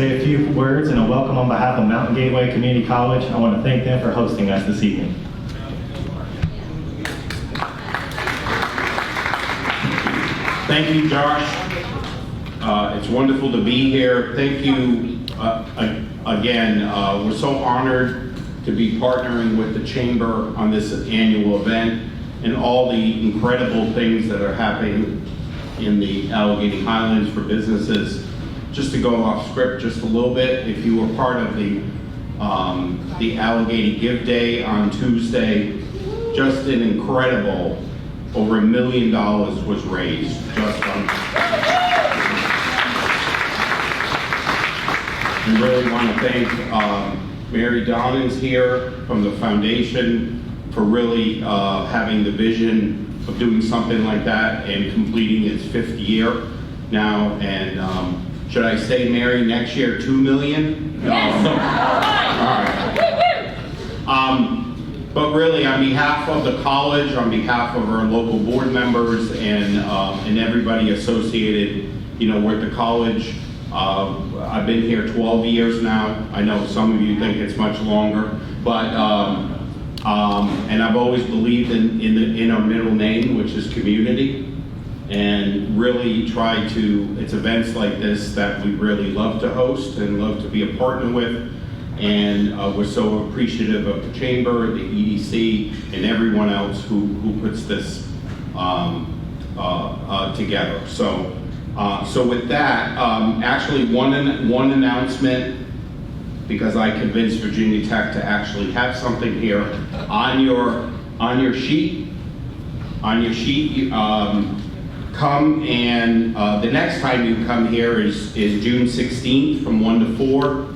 say a few words and a welcome on behalf of Mountain Gateway Community College. I want to thank them for hosting us this evening. Thank you, Josh. It's wonderful to be here. Thank you again. We're so honored to be partnering with the Chamber on this annual event and all the incredible things that are happening in the Alleghany Highlands for businesses. Just to go off script just a little bit, if you were part of the Alleghany Give Day on Tuesday, just an incredible, over $1 million was raised just on. I really want to thank Mary Dobbins here from the foundation for really having the vision of doing something like that and completing its 5th year now. And should I say, Mary, next year $2 million? Yes. All right. But really, on behalf of the college, on behalf of our local board members and everybody associated, with the college, I've been here 12 years now. I know some of you think it's much longer, but and I've always believed in our middle name, which is community, and really try to. It's events like this that we really love to host and love to be a partner with. And we're so appreciative of the Chamber, the EDC, and everyone else who puts this together. So with that, actually one announcement, because I convinced Virginia Tech to actually have something here on your sheet. Come and the next time you come here is June 16th from 1 to 4.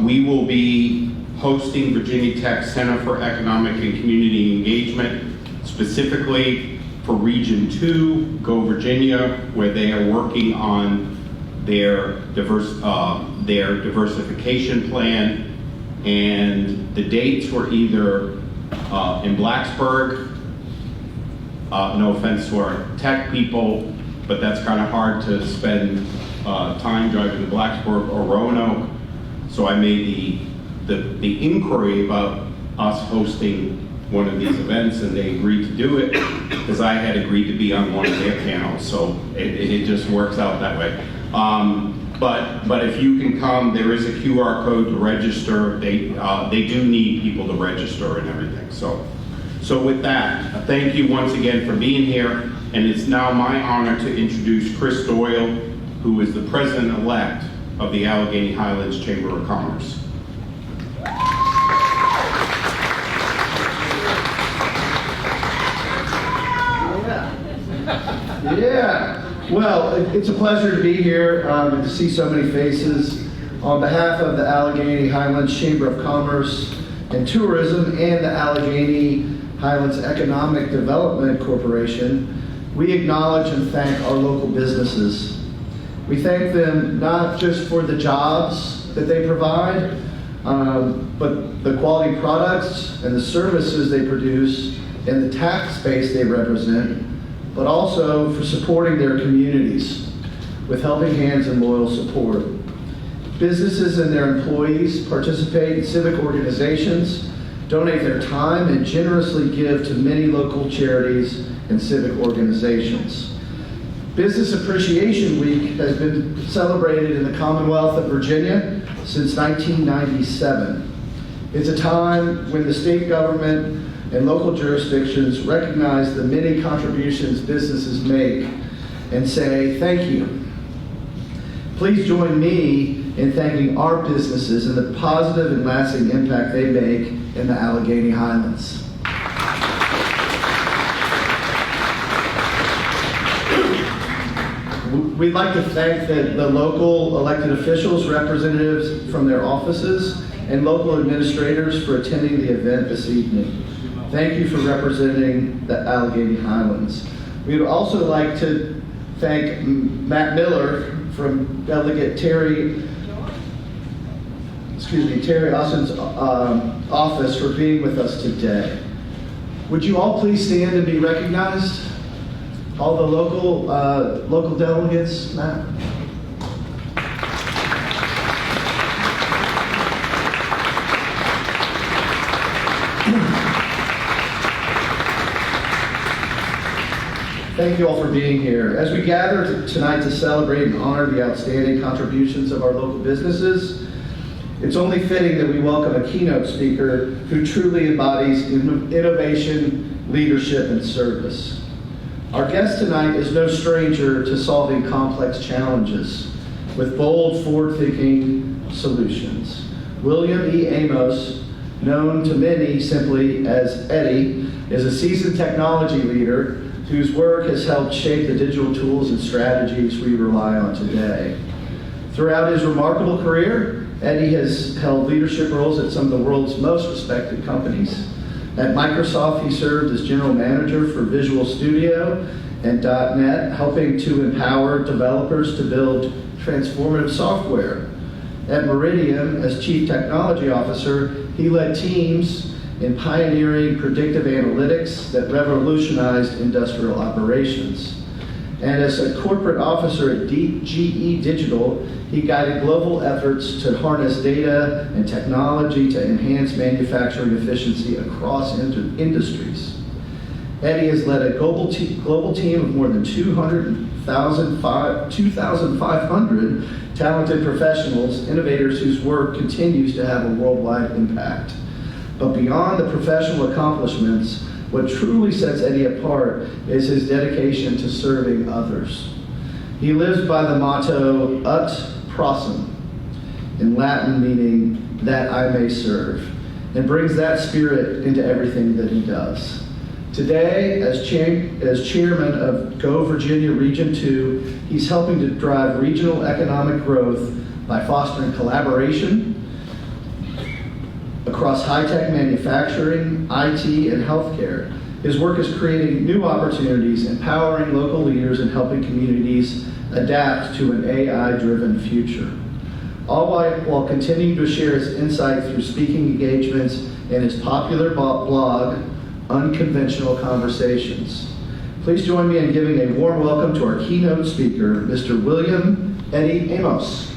We will be hosting Virginia Tech Center for Economic and Community Engagement, specifically for Region 2, Go Virginia, where they are working on their diversification plan. And the dates were either in Blacksburg, no offense to our tech people, but that's kind of hard to spend time driving to Blacksburg or Roanoke. So I made the inquiry about us hosting one of these events, and they agreed to do it because I had agreed to be on one of their panels. So it just works out that way. But if you can come, there is a QR code to register. They do need people to register and everything. So with that, thank you once again for being here. And it's now my honor to introduce Chris Doyle, who is the president-elect of the Alleghany Highlands Chamber of Commerce. Yeah. Well, it's a pleasure to be here and to see so many faces. On behalf of the Alleghany Highlands Chamber of Commerce and Tourism and the Alleghany Highlands Economic Development Corporation, we acknowledge and thank our local businesses. We thank them not just for the jobs that they provide, but the quality products and the services they produce and the tax base they represent, but also for supporting their communities with helping hands and loyal support. Businesses and their employees participate in civic organizations, donate their time, and generously give to many local charities and civic organizations. Business Appreciation Week has been celebrated in the Commonwealth of Virginia since 1997. It's a time when the state government and local jurisdictions recognize the many contributions businesses make and say thank you. Please join me in thanking our businesses and the positive and lasting impact they make in the Alleghany Highlands. We'd like to thank the local elected officials, representatives from their offices, and local administrators for attending the event this evening. Thank you for representing the Alleghany Highlands. We would also like to thank Matt Miller from Delegate Terry Austin's office for being with us today. Would you all please stand and be recognized? All the local delegates, Matt. Thank you all for being here. As we gather tonight to celebrate and honor the outstanding contributions of our local businesses, it's only fitting that we welcome a keynote speaker who truly embodies innovation, leadership, and service. Our guest tonight is no stranger to solving complex challenges with bold, forward-thinking solutions. William E. Amos, known to many simply as Eddie, is a seasoned technology leader whose work has helped shape the digital tools and strategies we rely on today. Throughout his remarkable career, Eddie has held leadership roles at some of the world's most respected companies. At Microsoft, he served as general manager for Visual Studio and .NET, helping to empower developers to build transformative software. At Meridian, as chief technology officer, he led teams in pioneering predictive analytics that revolutionized industrial operations. And as a corporate officer at GE Digital, he guided global efforts to harness data and technology to enhance manufacturing efficiency across industries. Eddie has led a global team of more than 2,500 talented professionals, innovators whose work continues to have a worldwide impact. But beyond the professional accomplishments, what truly sets Eddie apart is his dedication to serving others. He lives by the motto, ut prosim, in Latin meaning that I may serve, and brings that spirit into everything that he does. Today, as chairman of Go Virginia Region 2, he's helping to drive regional economic growth by fostering collaboration across high-tech manufacturing, IT, and healthcare. His work is creating new opportunities, empowering local leaders, and helping communities adapt to an AI-driven future. All while continuing to share his insight through speaking engagements and his popular blog, Unconventional Conversations. Please join me in giving a warm welcome to our keynote speaker, Mr. William Eddie Amos.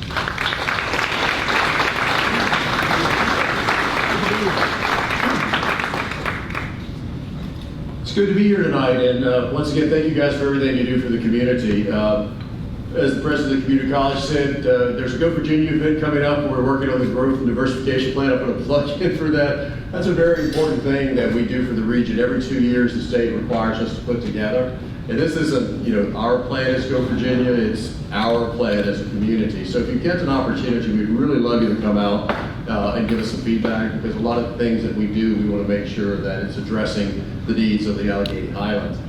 It's good to be here tonight, and once again, thank you guys for everything you do for the community. As the president of the community college said, there's a Go Virginia event coming up. We're working on the growth and diversification plan. I put a plug in for that. That's a very important thing that we do for the region. Every 2 years, the state requires us to put together. And this isn't, our plan as Go Virginia. It's our plan as a community. So if you get an opportunity, we'd really love you to come out and give us some feedback, because a lot of the things that we do, we want to make sure that it's addressing the needs of the Alleghany Highlands.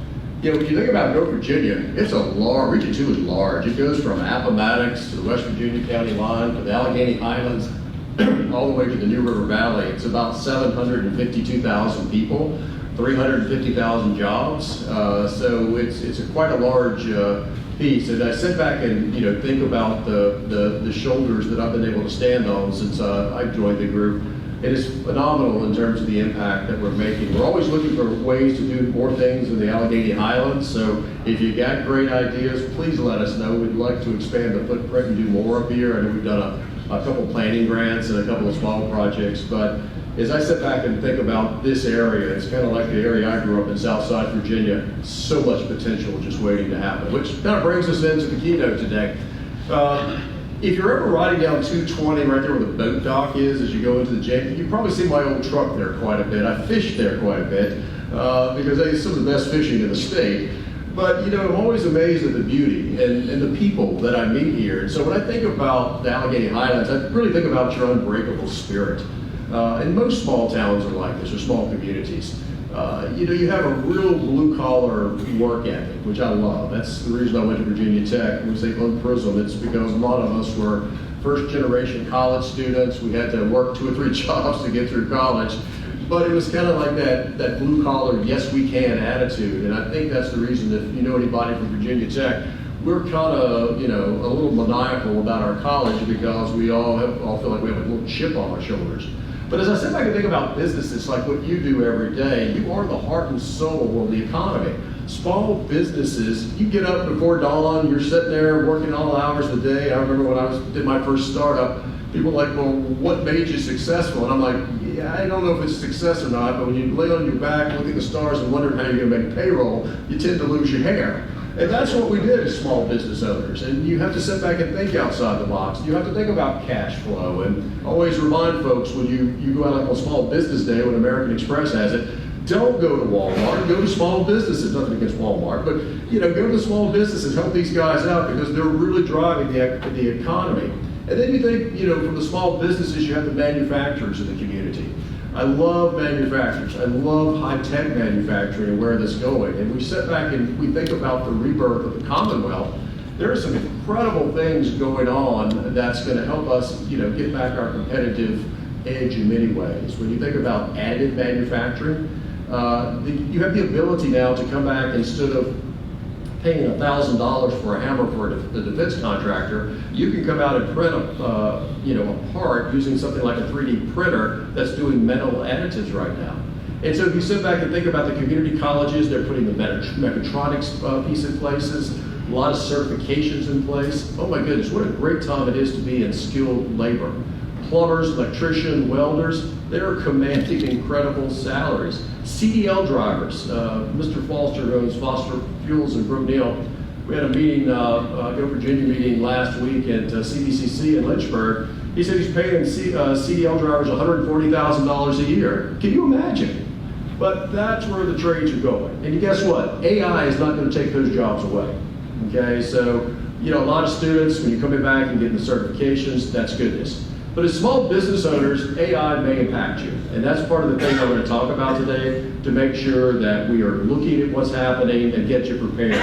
When you think about Go Virginia, it's a large, Region 2 is large. It goes from Appomattox to the West Virginia county line to the Alleghany Highlands, all the way to the New River Valley. It's about 752,000 people, 350,000 jobs. So it's quite a large piece. And I sit back and think about the shoulders that I've been able to stand on since I've joined the group. It is phenomenal in terms of the impact that we're making. We're always looking for ways to do more things in the Alleghany Highlands. So if you got great ideas, please let us know. We'd like to expand the footprint and do more up here. I know we've done a couple planning grants and a couple of small projects, but as I sit back and think about this area, it's kind of like the area I grew up in, Southside Virginia. So much potential just waiting to happen, which kind of brings us into the keynote today. If you're ever riding down 220 right there where the boat dock is as you go into the gym, you probably see my old truck there quite a bit. I fished there quite a bit because it's some of the best fishing in the state. But I'm always amazed at the beauty and the people that I meet here. And so when I think about the Alleghany Highlands, I really think about your unbreakable spirit. And most small towns are like this, or small communities. You have a real blue-collar work ethic, which I love. That's the reason I went to Virginia Tech. When we say UNPRISM, it's because a lot of us were first-generation college students. We had to work 2 or 3 jobs to get through college. But it was kind of like that blue-collar, yes, we can attitude. And I think that's the reason that if you know anybody from Virginia Tech, we're kind of, a little maniacal about our college because we all feel like we have a little chip on our shoulders. But as I sit back and think about businesses like what you do every day, you are the heart and soul of the economy. Small businesses, you get up before dawn, you're sitting there working all hours of the day. I remember when I did my first startup, people were like, well, what made you successful? And I'm like, yeah, I don't know if it's success or not, but when you lay on your back, look at the stars and wondering how you're gonna make payroll, you tend to lose your hair. And that's what we did as small business owners. And you have to sit back and think outside the box. You have to think about cash flow. And always remind folks when you go out on Small Business Day, when American Express has it, don't go to Walmart, go to small businesses. Nothing against Walmart, but go to small businesses, help these guys out because they're really driving the economy. And then you think, from the small businesses, you have the manufacturers in the community. I love manufacturers. I love high-tech manufacturing and where that's going. And we sit back and we think about the rebirth of the Commonwealth. There are some incredible things going on that's going to help us, get back our competitive edge in many ways. When you think about additive manufacturing, you have the ability now to come back instead of paying $1,000 for a hammer for the defense contractor, you can come out and print a part using something like a 3D printer that's doing metal additives right now. And so if you sit back and think about the community colleges, they're putting the mechatronics piece in places, a lot of certifications in place. Oh my goodness, what a great time it is to be in skilled labor. Plumbers, electricians, welders, they're commanding incredible salaries. CDL drivers, Mr. Foster, who owns Foster Fuels in Brookneal, we had a meeting, Go Virginia meeting last week at CBCC in Lynchburg. He said he's paying CDL drivers $140,000 a year. Can you imagine? But that's where the trades are going. And guess what? AI is not going to take those jobs away. Okay, so, a lot of students, when you're coming back and getting the certifications, that's goodness. But as small business owners, AI may impact you. And that's part of the thing I'm going to talk about today to make sure that we are looking at what's happening and get you prepared.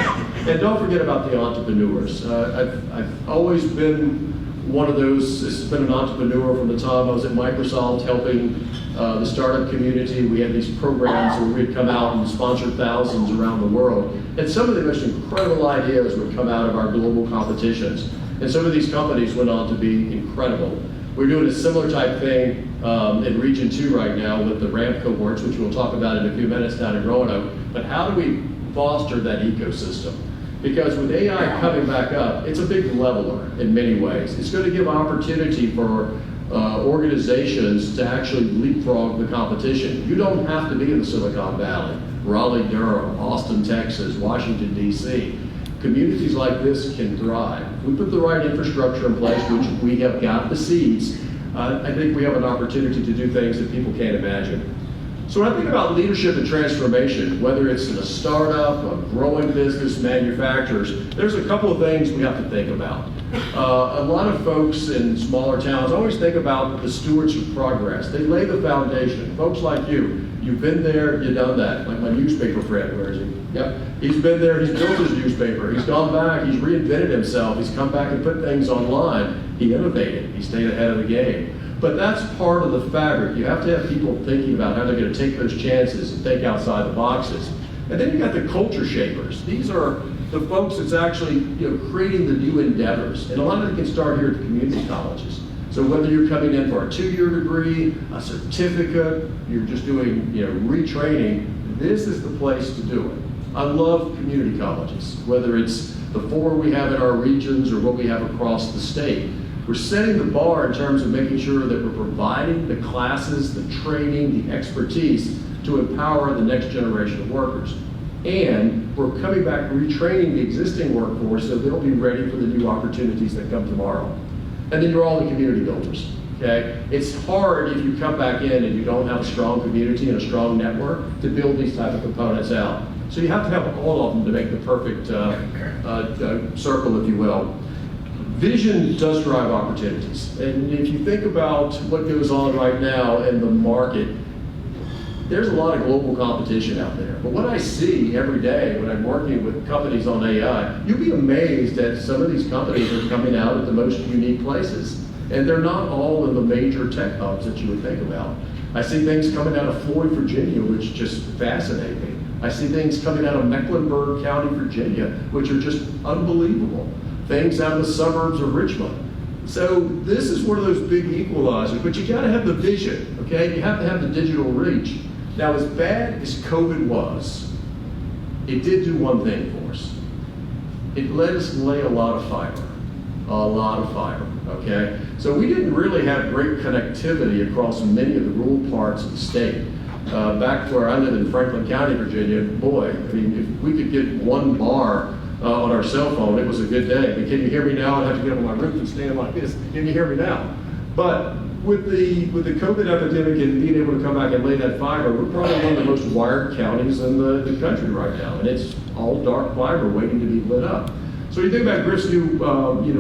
And don't forget about the entrepreneurs. I've always been one of those, this has been an entrepreneur from the time I was at Microsoft helping the startup community. We had these programs where we'd come out and sponsor thousands around the world. And some of the most incredible ideas would come out of our global competitions. And some of these companies went on to be incredible. We're doing a similar type thing in Region 2 right now with the RAMP cohorts, which we'll talk about in a few minutes down in Roanoke. But how do we foster that ecosystem? Because with AI coming back up, it's a big leveler in many ways. It's going to give opportunity for organizations to actually leapfrog the competition. You don't have to be in the Silicon Valley, Raleigh, Durham, Austin, Texas, Washington, D.C. Communities like this can thrive. If we put the right infrastructure in place, which we have got the seeds, I think we have an opportunity to do things that people can't imagine. So when I think about leadership and transformation, whether it's in a startup, a growing business, manufacturers, there's a couple of things we have to think about. A lot of folks in smaller towns always think about the stewards of progress. They lay the foundation. Folks like you've been there, you've done that. Like my newspaper friend, where is he? Yep. He's been there, he's built his newspaper, he's gone back, he's reinvented himself, he's come back and put things online. He innovated, he stayed ahead of the game. But that's part of the fabric. You have to have people thinking about how they're going to take those chances and think outside the boxes. And then you got the culture shapers. These are the folks that's actually creating the new endeavors. And a lot of it can start here at the community colleges. So whether you're coming in for a 2-year degree, a certificate, you're just doing retraining, this is the place to do it. I love community colleges, whether it's the 4 we have in our regions or what we have across the state. We're setting the bar in terms of making sure that we're providing the classes, the training, the expertise to empower the next generation of workers. And we're coming back retraining the existing workforce so they'll be ready for the new opportunities that come tomorrow. And then you're all the community builders, okay? It's hard if you come back in and you don't have a strong community and a strong network to build these type of components out. So you have to have all of them to make the perfect circle, if you will. Vision does drive opportunities. And if you think about what goes on right now in the market, there's a lot of global competition out there. But what I see every day when I'm working with companies on AI, you'll be amazed that some of these companies are coming out at the most unique places. And they're not all in the major tech hubs that you would think about. I see things coming out of Floyd, Virginia, which just fascinate me. I see things coming out of Mecklenburg County, Virginia, which are just unbelievable. Things out of the suburbs of Richmond. So this is one of those big equalizers, but you gotta have the vision, okay? You have to have the digital reach. Now, as bad as COVID was, it did do one thing for us. It let us lay a lot of fiber, okay? So we didn't really have great connectivity across many of the rural parts of the state. Back where I live in Franklin County, Virginia, boy, I mean, if we could get one bar on our cell phone, it was a good day. But can you hear me now? I have to get up on my roof and stand like this. Can you hear me now? But with the COVID epidemic and being able to come back and lay that fiber, we're probably one of the most wired counties in the country right now, and it's all dark fiber waiting to be lit up. So you think about Griff's new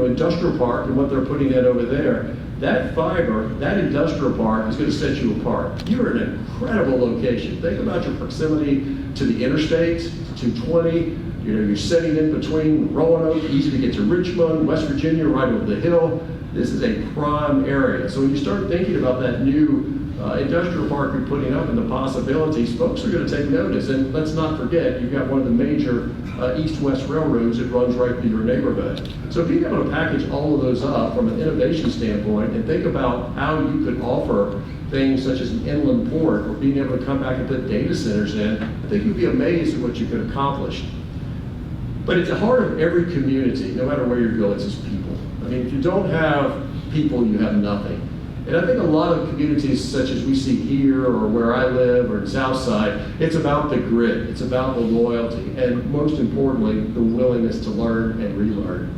industrial park and what they're putting in over there. That fiber, that industrial park is going to set you apart. You're in an incredible location. Think about your proximity to the interstate, to 220. You're sitting in between Roanoke, easy to get to Richmond, West Virginia, right over the hill. This is a prime area. So when you start thinking about that new industrial park you're putting up and the possibilities, folks are going to take notice. And let's not forget, you've got one of the major east-west railroads that runs right through your neighborhood. So being able to package all of those up from an innovation standpoint and think about how you could offer things such as an inland port or being able to come back and put data centers in, I think you'd be amazed at what you could accomplish. But at the heart of every community, no matter where you go, it's just people. I mean, if you don't have people, you have nothing. And I think a lot of communities such as we see here or where I live or in Southside, it's about the grit, it's about the loyalty, and most importantly, the willingness to learn and relearn.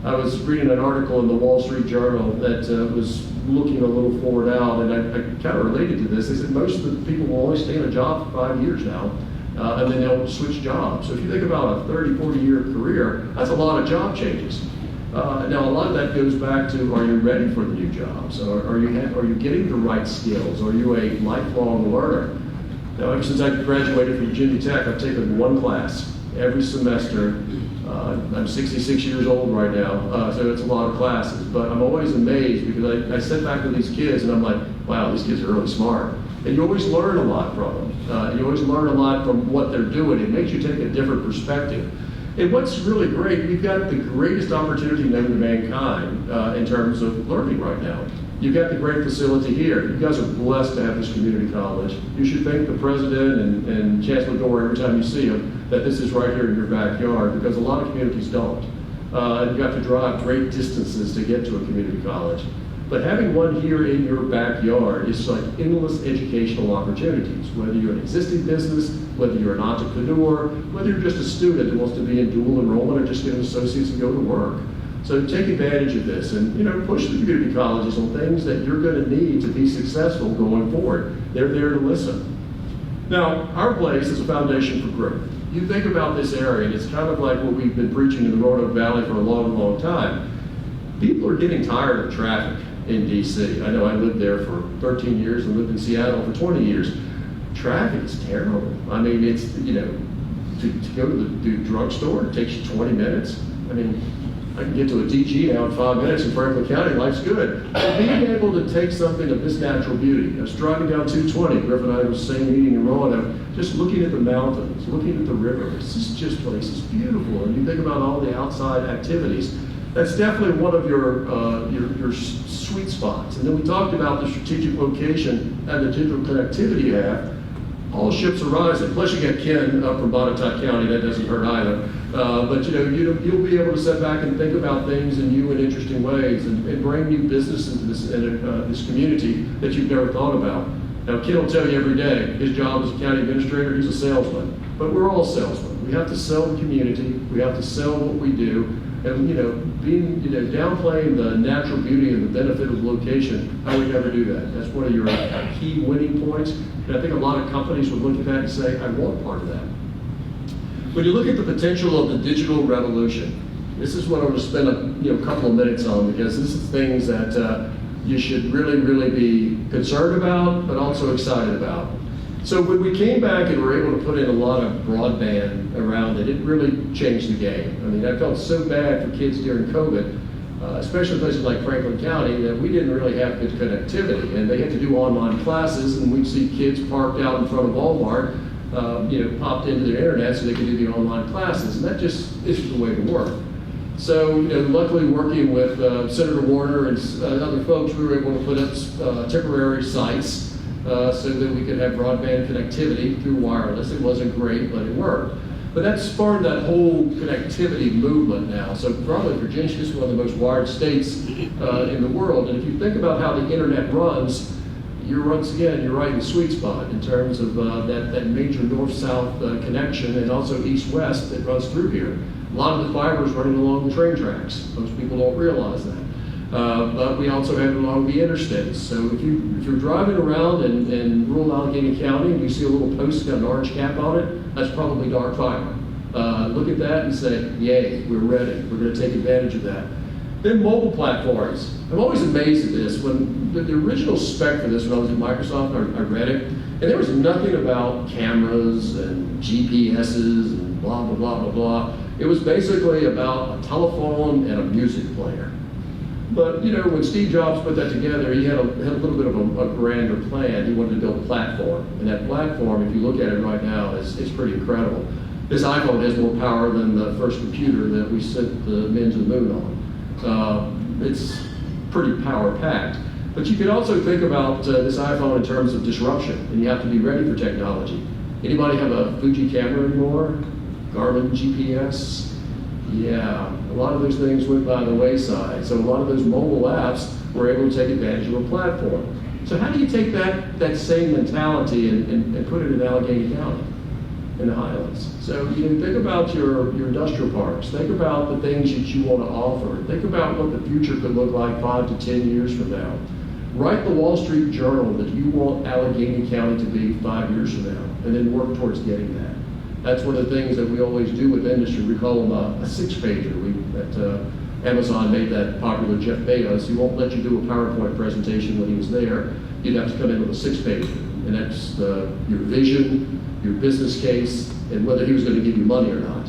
I was reading an article in the Wall Street Journal that was looking a little forward out, and I kind of related to this. They said most of the people will only stay in a job for 5 years now, and then they'll switch jobs. So if you think about a 30, 40-year career, that's a lot of job changes. Now, a lot of that goes back to, are you ready for the new jobs? Are you getting the right skills? Are you a lifelong learner? Now, ever since I graduated from Virginia Tech, I've taken one class every semester. I'm 66 years old right now, so it's a lot of classes. But I'm always amazed because I sit back with these kids and I'm like, wow, these kids are really smart. And you always learn a lot from them. You always learn a lot from what they're doing. It makes you take a different perspective. And what's really great, we've got the greatest opportunity known to mankind in terms of learning right now. You've got the great facility here. You guys are blessed to have this community college. You should thank the president and Chancellor Gore every time you see him that this is right here in your backyard, because a lot of communities don't. And you have to drive great distances to get to a community college. But having one here in your backyard is like endless educational opportunities, whether you're an existing business, whether you're an entrepreneur, whether you're just a student that wants to be in dual enrollment or just get an associate's and go to work. So take advantage of this and push the community colleges on things that you're going to need to be successful going forward. They're there to listen. Now, our place is a foundation for growth. You think about this area, and it's kind of like what we've been preaching in the Roanoke Valley for a long, long time. People are getting tired of traffic in D.C. I know I lived there for 13 years and lived in Seattle for 20 years. Traffic is terrible. I mean, it's, to go to the drugstore, it takes you 20 minutes. I mean, I can get to a DG now in 5 minutes in Franklin County, life's good. But being able to take something of this natural beauty, I was driving down 220, Griff and I were same meeting in Roanoke, just looking at the mountains, looking at the river. This is just place is beautiful. And you think about all the outside activities, that's definitely one of your sweet spots. And then we talked about the strategic location and the digital connectivity you have. All ships are rising. Plus you got Ken up from Botetourt County, that doesn't hurt either. But you'll be able to sit back and think about things in new and interesting ways and bring new business into this community that you've never thought about. Now Ken will tell you every day, his job as a county administrator, he's a salesman. But we're all salesmen. We have to sell the community, we have to sell what we do, and downplaying the natural beauty and the benefit of the location, I would never do that. That's one of your key winning points. And I think a lot of companies would look at that and say, I want part of that. When you look at the potential of the digital revolution, this is what I want to spend a couple of minutes on, because this is things that you should really, really be concerned about, but also excited about. So when we came back and were able to put in a lot of broadband around it, it really changed the game. I mean, I felt so bad for kids during COVID, especially places like Franklin County, that we didn't really have good connectivity, and they had to do online classes, and we'd see kids parked out in front of Walmart, popped into their internet so they could do the online classes, and that just isn't the way to work. So, luckily working with Senator Warner and other folks, we were able to put up temporary sites so that we could have broadband connectivity through wireless. It wasn't great, but it worked. But that's spurred that whole connectivity movement now. So probably Virginia is one of the most wired states in the world. And if you think about how the internet runs, once again, you're right in the sweet spot in terms of that major north-south connection, and also east-west that runs through here. A lot of the fiber is running along the train tracks. Most people don't realize that. But we also have it along the interstates. So if you're driving around in rural Alleghany County and you see a little post got an orange cap on it, that's probably dark fiber. Look at that and say, yay, we're ready. We're going to take advantage of that. Then mobile platforms. I'm always amazed at this. When the original spec for this, when I was at Microsoft, I read it, and there was nothing about cameras and GPSs and blah, blah, blah, blah, blah. It was basically about a telephone and a music player. But when Steve Jobs put that together, he had a little bit of a grander plan. He wanted to build a platform, and that platform, if you look at it right now, is pretty incredible. This iPhone has more power than the first computer that we sent the men to the moon on. It's pretty power-packed. But you can also think about this iPhone in terms of disruption, and you have to be ready for technology. Anybody have a Fuji camera anymore? Garmin GPS? Yeah, a lot of those things went by the wayside. So a lot of those mobile apps were able to take advantage of a platform. So how do you take that same mentality and put it in Alleghany County, in the Highlands? So think about your industrial parks. Think about the things that you want to offer. Think about what the future could look like 5 to 10 years from now. Write the Wall Street Journal that you want Alleghany County to be 5 years from now, and then work towards getting that. That's one of the things that we always do with industry. We call them a six-pager. Amazon made that popular. Jeff Bezos, he won't let you do a PowerPoint presentation when he was there. You'd have to come in with a six-pager. And that's your vision, your business case, and whether he was going to give you money or not.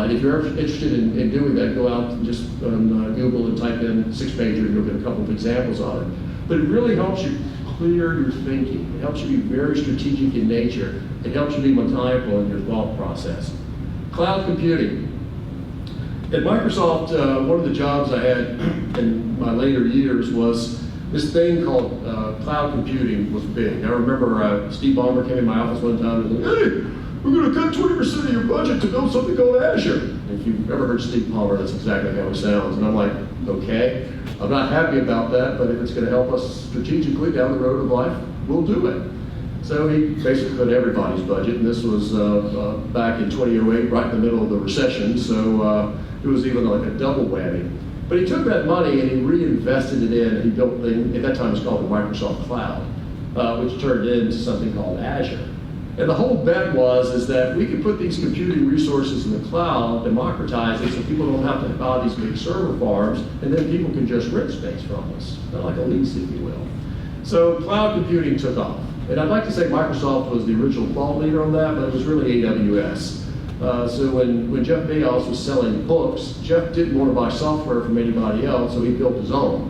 And if you're ever interested in doing that, go out and just on Google and type in six-pager, and you'll get a couple of examples on it. But it really helps you clear your thinking. It helps you be very strategic in nature. It helps you be maniacal in your thought process. Cloud computing. At Microsoft, one of the jobs I had in my later years was this thing called cloud computing was big. I remember Steve Ballmer came in my office one time and was like, hey, we're going to cut 20% of your budget to build something called Azure. If you've ever heard Steve Ballmer, that's exactly how he sounds. And I'm like, okay, I'm not happy about that, but if it's going to help us strategically down the road of life, we'll do it. So he basically cut everybody's budget, and this was back in 2008, right in the middle of the recession, so it was even like a double whammy. But he took that money and he reinvested it in, and he built, at that time it was called the Microsoft Cloud, which turned into something called Azure. And the whole bet is that we could put these computing resources in the cloud, democratize it so people don't have to buy these big server farms, and then people can just rent space from us, like a lease, if you will. So cloud computing took off. And I'd like to say Microsoft was the original thought leader on that, but it was really AWS. So when Jeff Bezos was selling books, Jeff didn't want to buy software from anybody else, so he built his own.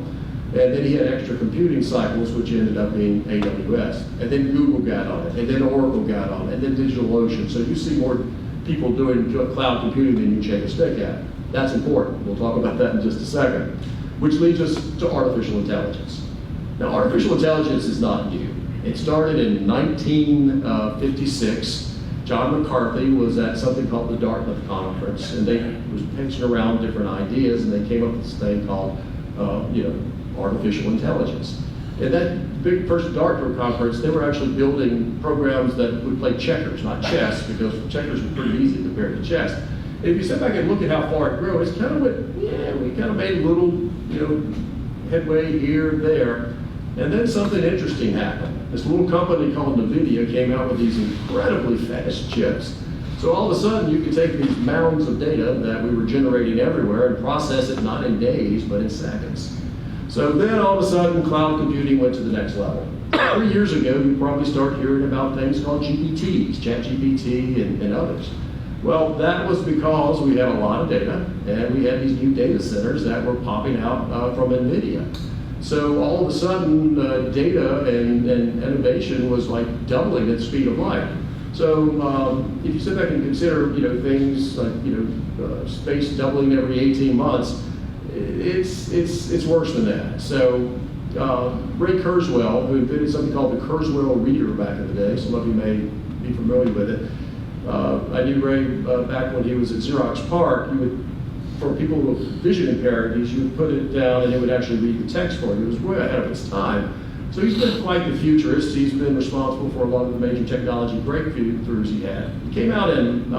And then he had extra computing cycles, which ended up being AWS. And then Google got on it, and then Oracle got on it, and then DigitalOcean. So you see more people doing cloud computing than you shake a stick at. That's important. We'll talk about that in just a second. Which leads us to artificial intelligence. Now, artificial intelligence is not new. It started in 1956. John McCarthy was at something called the Dartmouth Conference, and they was pitching around different ideas, and they came up with this thing called, artificial intelligence. And that big first Dartmouth conference, they were actually building programs that would play checkers, not chess, because checkers were pretty easy compared to chess. And if you sit back and look at how far it grew, it's kind of went, we kind of made a little, headway here and there. And then something interesting happened. This little company called NVIDIA came out with these incredibly fast chips. So all of a sudden, you could take these mounds of data that we were generating everywhere and process it not in days, but in seconds. So then all of a sudden, cloud computing went to the next level. 3 years ago, you probably start hearing about things called GPTs, ChatGPT, and others. Well, that was because we had a lot of data, and we had these new data centers that were popping out from NVIDIA. So all of a sudden, data and innovation was like doubling at the speed of light. So if you sit back and consider, things like, space doubling every 18 months, it's worse than that. So Ray Kurzweil, who invented something called the Kurzweil reader back in the day, some of you may be familiar with it, I knew Ray back when he was at Xerox PARC. For people with vision impairments, you would put it down and it would actually read the text for you. It was way ahead of its time. So he's been quite the futurist. He's been responsible for a lot of the major technology breakthroughs he had. He came out in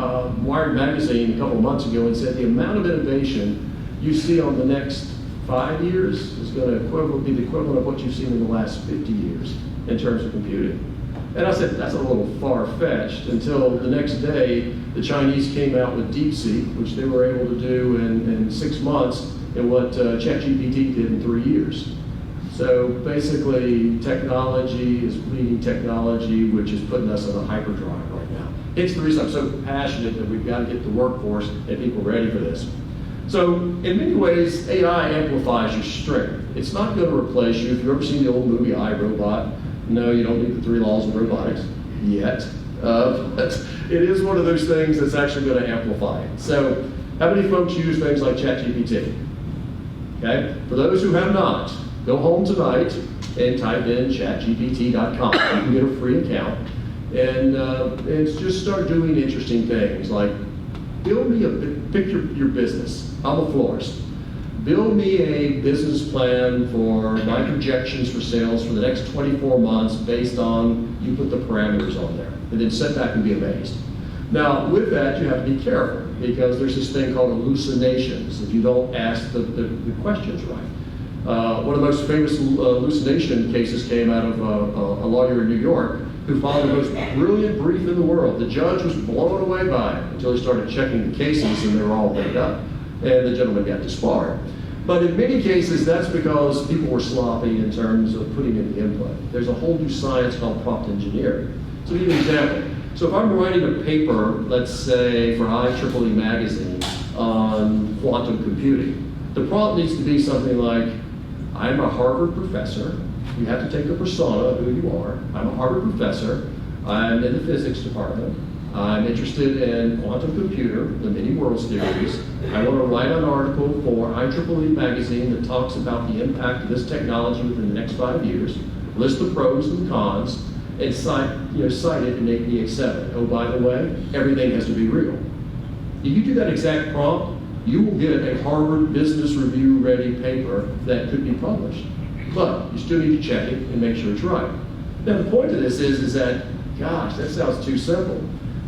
Wired magazine a couple of months ago and said the amount of innovation you see on the next 5 years is going to be the equivalent of what you've seen in the last 50 years in terms of computing. And I said, that's a little far-fetched, until the next day, the Chinese came out with DeepSeek, which they were able to do in 6 months, and what ChatGPT did in 3 years. So basically, technology is bleeding technology, which is putting us in a hyperdrive right now. It's the reason I'm so passionate that we've got to get the workforce and people ready for this. So in many ways, AI amplifies your strength. It's not going to replace you. If you've ever seen the old movie I, Robot, no, you don't need the 3 laws of robotics yet. But it is one of those things that's actually going to amplify it. So how many folks use things like ChatGPT? Okay, for those who have not, go home tonight and type in chatgpt.com. You can get a free account. And just start doing interesting things like build me pick your business. I'm a florist. Build me a business plan for my projections for sales for the next 24 months based on, you put the parameters on there, and then sit back and be amazed. Now, with that, you have to be careful, because there's this thing called hallucinations if you don't ask the questions right. One of the most famous hallucination cases came out of a lawyer in New York who filed the most brilliant brief in the world. The judge was blown away by it until he started checking the cases, and they were all made up. And the gentleman got disbarred. But in many cases, that's because people were sloppy in terms of putting in the input. There's a whole new science called prompt engineering. So I'll give you an example. So if I'm writing a paper, let's say for IEEE magazine on quantum computing, the prompt needs to be something like, I'm a Harvard professor. You have to take the persona of who you are. I'm a Harvard professor. I'm in the physics department. I'm interested in quantum computer, the many worlds theories. I want to write an article for IEEE magazine that talks about the impact of this technology within the next 5 years, list the pros and the cons, and cite it and make me accept it. Oh, by the way, everything has to be real. If you do that exact prompt, you will get a Harvard Business Review ready paper that could be published. But you still need to check it and make sure it's right. Now the point of this is that, gosh, that sounds too simple.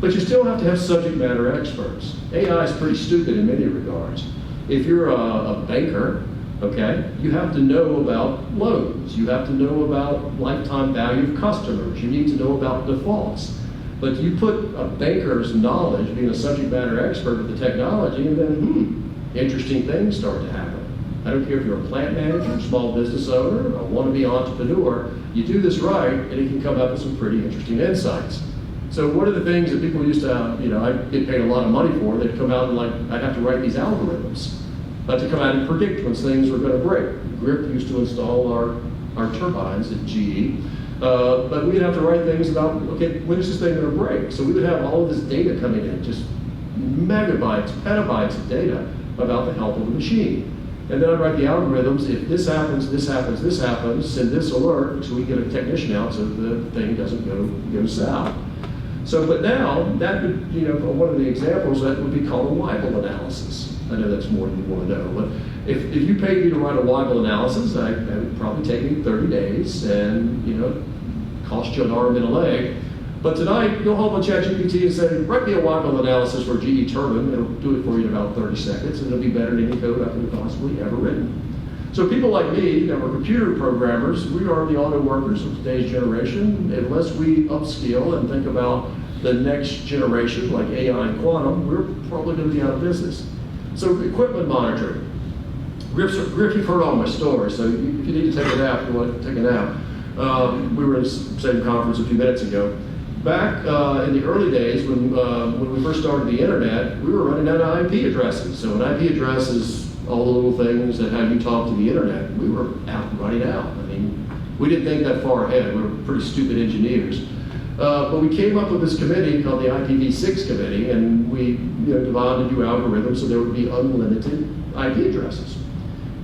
But you still have to have subject matter experts. AI is pretty stupid in many regards. If you're a banker, okay, you have to know about loans. You have to know about lifetime value of customers. You need to know about defaults. But you put a banker's knowledge, being a subject matter expert with the technology, and then, interesting things start to happen. I don't care if you're a plant manager, small business owner, a wannabe entrepreneur, you do this right, and it can come up with some pretty interesting insights. So one of the things that people used to, I get paid a lot of money for, they'd come out and I'd have to write these algorithms to come out and predict when things were going to break. GRIP used to install our turbines at GE, but we'd have to write things about, okay, when is this thing going to break? So we would have all of this data coming in, just megabytes, petabytes of data about the health of the machine. And then I'd write the algorithms, if this happens, this happens, this happens, send this alert so we get a technician out so the thing doesn't go south. So, but now, that would, one of the examples, that would be called a Weibull analysis. I know that's more than you want to know, but if you paid me to write a Weibull analysis, that would probably take me 30 days and, cost you an arm and a leg. But tonight, go home on ChatGPT and say, write me a Weibull analysis for GE turbine. It'll do it for you in about 30 seconds, and it'll be better than any code I could have possibly ever written. So people like me, that were computer programmers, we are the auto workers of today's generation. Unless we upskill and think about the next generation, like AI and quantum, we're probably going to be out of business. So equipment monitoring. Griff, you've heard all my stories, so if you need to take a nap, you want to take a nap. We were in the same conference a few minutes ago. Back in the early days, when we first started the internet, we were running out of IP addresses. So an IP address is all the little things that have you talk to the internet. We were running out. I mean, we didn't think that far ahead. We were pretty stupid engineers. But we came up with this committee called the IPv6 committee, and we divided new algorithms so there would be unlimited IP addresses.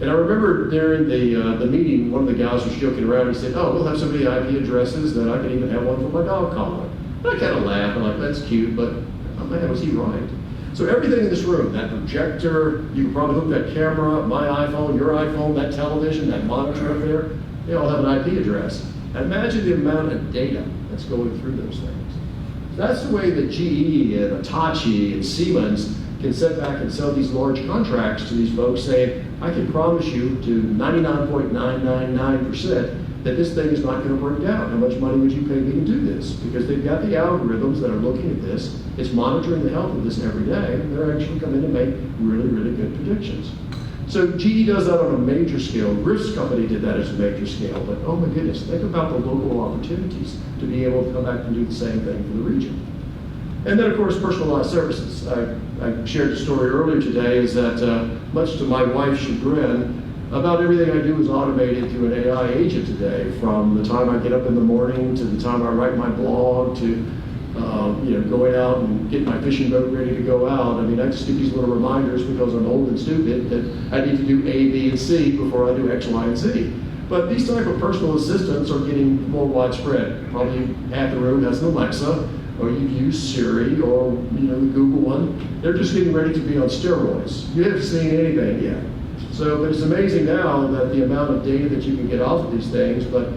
And I remember during the meeting, one of the guys was joking around. He said, "Oh, we'll have so many IP addresses that I can even have one for my dog collar." And I kind of laughed. I'm like, "That's cute, but oh man, was he right? So everything in this room, that projector, you can probably hook that camera up, my iPhone, your iPhone, that television, that monitor up there, they all have an IP address. And imagine the amount of data that's going through those things. That's the way that GE and Hitachi and Siemens can sit back and sell these large contracts to these folks saying, I can promise you to 99.999% that this thing is not going to break down. How much money would you pay me to do this? Because they've got the algorithms that are looking at this. It's monitoring the health of this every day. And they're actually coming to make really, really good predictions. So GE does that on a major scale. Griff's company did that as a major scale. But oh my goodness, think about the local opportunities to be able to come back and do the same thing for the region. And then, of course, personalized services. I shared the story earlier today is that much to my wife's chagrin, about everything I do is automated through an AI agent today, from the time I get up in the morning to the time I write my blog to going out and get my fishing boat ready to go out. I mean, I just get these little reminders because I'm old and stupid that I need to do A, B, and C before I do X, Y, and Z. But these type of personal assistants are getting more widespread. Probably half the room has an Alexa, or you use Siri, or the Google one. They're just getting ready to be on steroids. You haven't seen anything yet. So, but it's amazing now that the amount of data that you can get off of these things, but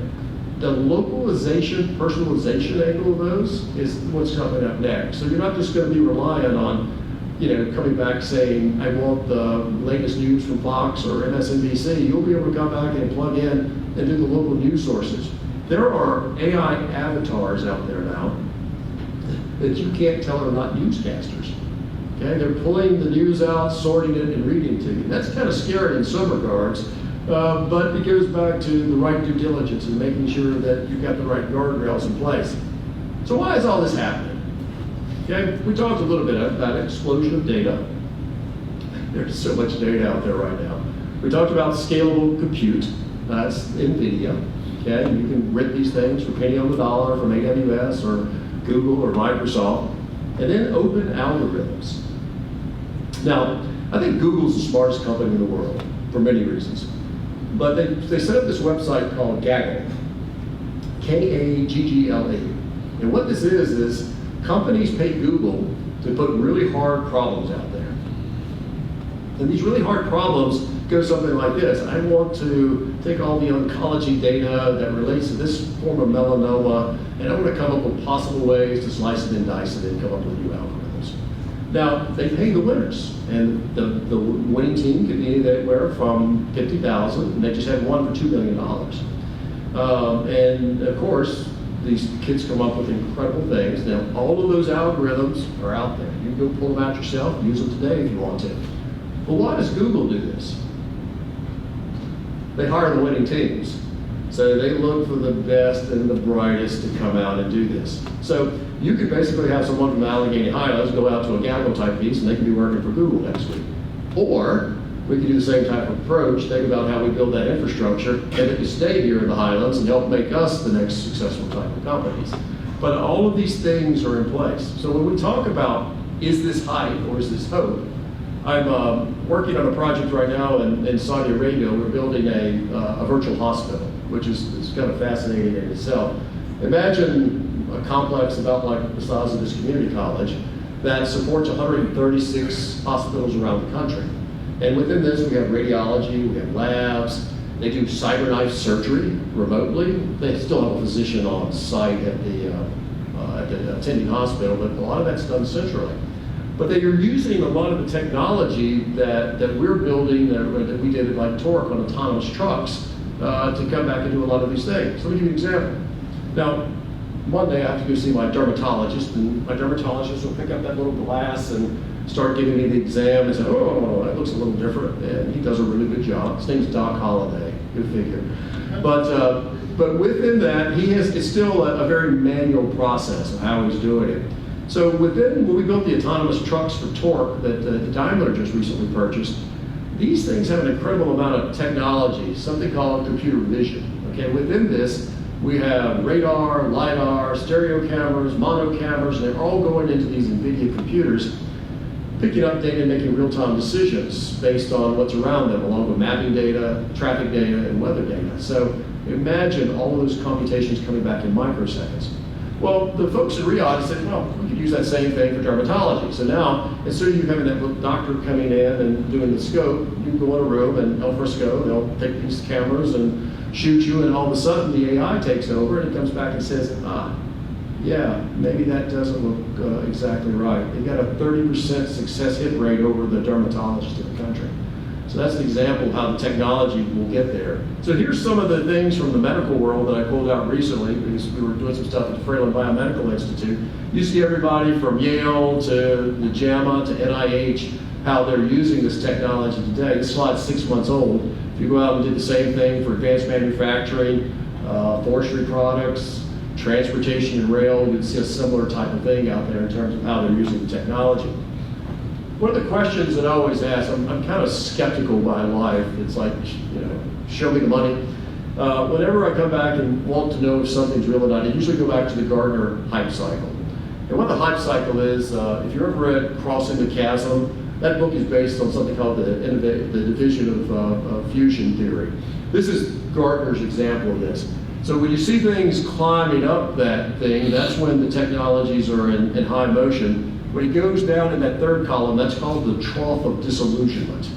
the localization, personalization angle of those is what's coming up next. So you're not just going to be relying on, coming back saying, I want the latest news from Fox or MSNBC. You'll be able to come back and plug in and do the local news sources. There are AI avatars out there now that you can't tell are not newscasters. Okay, they're pulling the news out, sorting it, and reading to you. That's kind of scary in some regards, but it goes back to the right due diligence and making sure that you've got the right guardrails in place. So why is all this happening? Okay, we talked a little bit about explosion of data. There's so much data out there right now. We talked about scalable compute. That's NVIDIA. Okay, you can rent these things for penny on the dollar from AWS or Google or Microsoft. And then open algorithms. Now, I think Google's the smartest company in the world for many reasons. But they set up this website called Gaggle, Kaggle. And what this is companies pay Google to put really hard problems out there. And these really hard problems go something like this. I want to take all the oncology data that relates to this form of melanoma, and I want to come up with possible ways to slice it and dice it and come up with new algorithms. Now, they pay the winners, and the winning team could be anywhere from 50,000, and they just had one for $2 million. And of course, these kids come up with incredible things. Now, all of those algorithms are out there. You can go pull them out yourself, use them today if you want to. But why does Google do this? They hire the winning teams. So they look for the best and the brightest to come out and do this. So you could basically have someone from the Alleghany Highlands go out to a Gaggle type piece and they can be working for Google next week. Or we could do the same type of approach, think about how we build that infrastructure, and it could stay here in the Highlands and help make us the next successful type of companies. But all of these things are in place. So when we talk about, is this hype or is this hope? I'm working on a project right now in Saudi Arabia. We're building a virtual hospital, which is kind of fascinating in itself. Imagine a complex about like the size of this community college that supports 136 hospitals around the country. And within this, we have radiology, we have labs. They do cyberknife surgery remotely. They still have a physician on site at the attending hospital, but a lot of that's done centrally. But they are using a lot of the technology that we're building, that we did at like Torque on autonomous trucks, to come back and do a lot of these things. So let me give you an example. Now, one day I have to go see my dermatologist, and my dermatologist will pick up that little glass and start giving me the exam and say, oh, that looks a little different. And he does a really good job. His name's Doc Holliday, good figure. But within that, it's still a very manual process of how he's doing it. So when we built the autonomous trucks for Torque that Daimler just recently purchased, these things have an incredible amount of technology, something called computer vision. Okay, within this, we have radar, LiDAR, stereo cameras, mono cameras, and they're all going into these NVIDIA computers, picking up data and making real-time decisions based on what's around them, along with mapping data, traffic data, and weather data. So imagine all of those computations coming back in microseconds. Well, the folks in Riyadh said, well, we could use that same thing for dermatology. So now, instead of you having that doctor coming in and doing the scope, you can go in a room and al fresco, they'll take these cameras and shoot you, and all of a sudden the AI takes over and it comes back and says, yeah, maybe that doesn't look exactly right. They got a 30% success hit rate over the dermatologist in the country. So that's an example of how the technology will get there. So here's some of the things from the medical world that I pulled out recently, because we were doing some stuff at the Freeland Biomedical Institute. You see everybody from Yale to the JAMA to NIH, how they're using this technology today. This slide's 6 months old. If you go out and do the same thing for advanced manufacturing, forestry products, transportation and rail, you'd see a similar type of thing out there in terms of how they're using the technology. One of the questions that I always ask, I'm kind of skeptical by life. It's like, show me the money. Whenever I come back and want to know if something's real or not, I usually go back to the Gardner hype cycle. And what the hype cycle is, if you ever read Crossing the Chasm, that book is based on something called the division of fusion theory. This is Gardner's example of this. So when you see things climbing up that thing, that's when the technologies are in high motion. When it goes down in that third column, that's called the trough of disillusionment.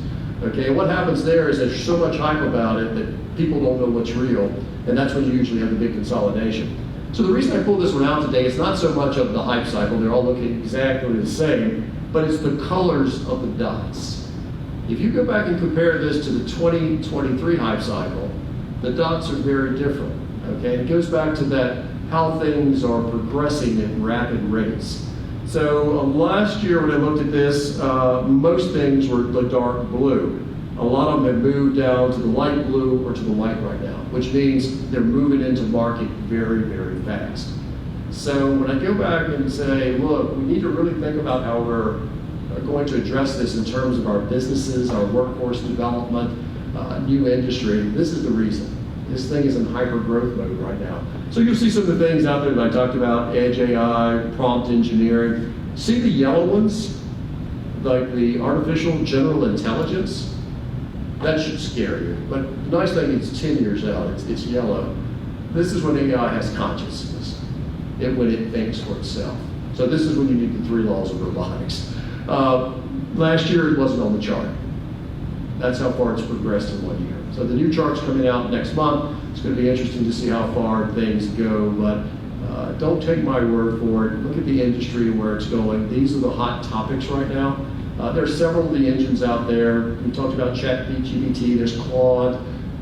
Okay, what happens there is there's so much hype about it that people don't know what's real, and that's when you usually have the big consolidation. So the reason I pulled this one out today is not so much of the hype cycle, they're all looking exactly the same, but it's the colors of the dots. If you go back and compare this to the 2023 hype cycle, the dots are very different. Okay, it goes back to that how things are progressing at rapid rates. So last year when I looked at this, most things were the dark blue. A lot of them have moved down to the light blue or to the white right now, which means they're moving into market very, very fast. So when I go back and say, look, we need to really think about how we're going to address this in terms of our businesses, our workforce development, new industry, this is the reason. This thing is in hyper growth mode right now. So you'll see some of the things out there that I talked about, edge AI, prompt engineering. See the yellow ones, like the artificial general intelligence? That should scare you. But the nice thing is it's 10 years out, it's yellow. This is when AI has consciousness, when it thinks for itself. So this is when you need the 3 laws of robotics. Last year it wasn't on the chart. That's how far it's progressed in 1 year. So the new chart's coming out next month. It's going to be interesting to see how far things go, but don't take my word for it. Look at the industry and where it's going. These are the hot topics right now. There are several of the engines out there. We talked about ChatGPT, there's Claude.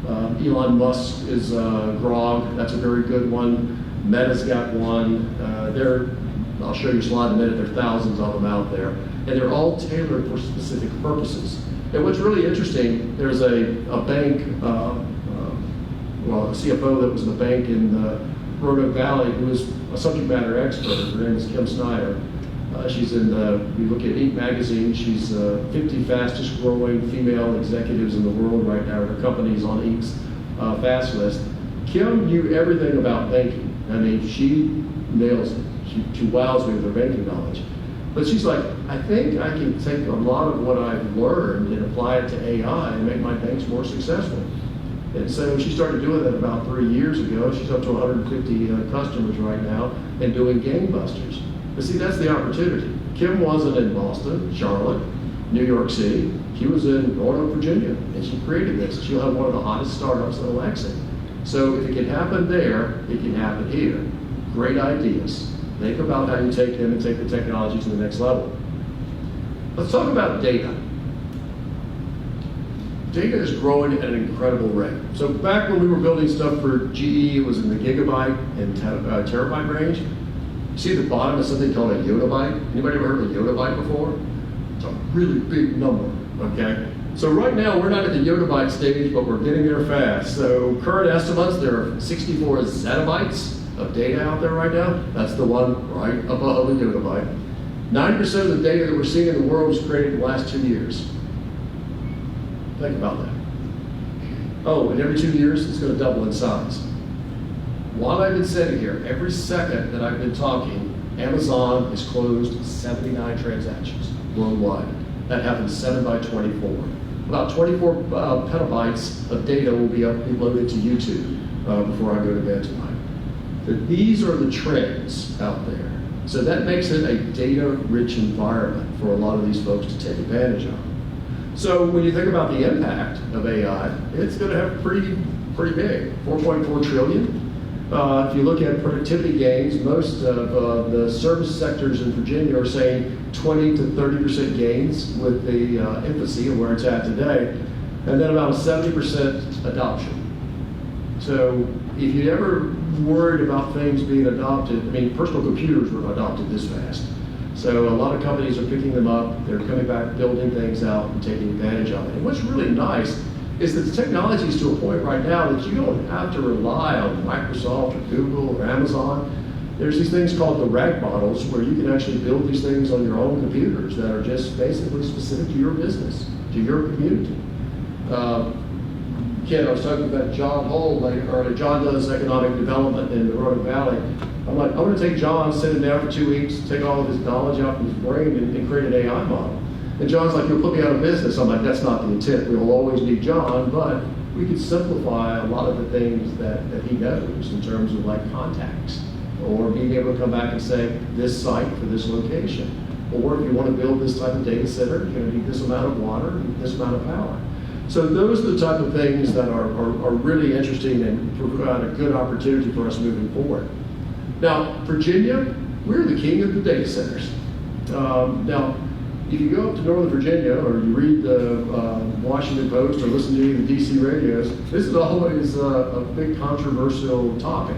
Elon Musk is Grok, that's a very good one. Meta's got one. I'll show you a slide in a minute, there are thousands of them out there. And they're all tailored for specific purposes. And what's really interesting, there's a bank, a CFO that was in the bank in Roanoke Valley who is a subject matter expert. Her name is Kim Snyder. She's in we look at Inc. magazine, she's 50 fastest growing female executives in the world right now. Her company's on Inc.'s fast list. Kim knew everything about banking. I mean, she nails it. She wows me with her banking knowledge. But she's like, I think I can take a lot of what I've learned and apply it to AI and make my banks more successful. And so she started doing that about 3 years ago. She's up to 150 customers right now and doing gangbusters. But see, that's the opportunity. Kim wasn't in Boston, Charlotte, New York City. She was in Roanoke, Virginia, and she created this. She'll have one of the hottest startups in Alleghany. So if it can happen there, it can happen here. Great ideas. Think about how you take them and take the technology to the next level. Let's talk about data. Data is growing at an incredible rate. So back when we were building stuff for GE, it was in the gigabyte and terabyte range. You see at the bottom is something called a yottabyte. Anybody ever heard of a yottabyte before? It's a really big number, okay? So right now, we're not at the yottabyte stage, but we're getting there fast. So current estimates, there are 64 zettabytes of data out there right now. That's the one right above the yottabyte. 90% of the data that we're seeing in the world was created in the last 2 years. Think about that. Oh, and every 2 years, it's going to double in size. While I've been sitting here, every second that I've been talking, Amazon has closed 79 transactions worldwide. That happens 7 by 24. About 24 petabytes of data will be uploaded to YouTube before I go to bed tonight. that these are the trends out there. So that makes it a data-rich environment for a lot of these folks to take advantage of. So when you think about the impact of AI, it's going to have pretty big, 4.4 trillion. If you look at productivity gains, most of the service sectors in Virginia are saying 20 to 30% gains with the infancy of where it's at today, and then about a 70% adoption. So if you ever worried about things being adopted, I mean, personal computers were adopted this fast. So a lot of companies are picking them up, they're coming back, building things out, and taking advantage of it. And what's really nice is that the technology is to a point right now that you don't have to rely on Microsoft or Google or Amazon. There's these things called the RAG models where you can actually build these things on your own computers that are just basically specific to your business, to your community. Ken, I was talking about John Hull earlier. John does economic development in the Roanoke Valley. I'm like, I'm going to take John, sit him down for 2 weeks, take all of his knowledge out of his brain and create an AI model. And John's like, you'll put me out of business. I'm like, that's not the intent. We will always need John, but we could simplify a lot of the things that he knows in terms of like contacts, or being able to come back and say, this site for this location. Or if you want to build this type of data center, you're going to need this amount of water and this amount of power. So those are the type of things that are really interesting and provide a good opportunity for us moving forward. Now, Virginia, we're the king of the data centers. Now, if you go up to Northern Virginia, or you read the Washington Post or listen to any of the DC radios, this is always a big controversial topic.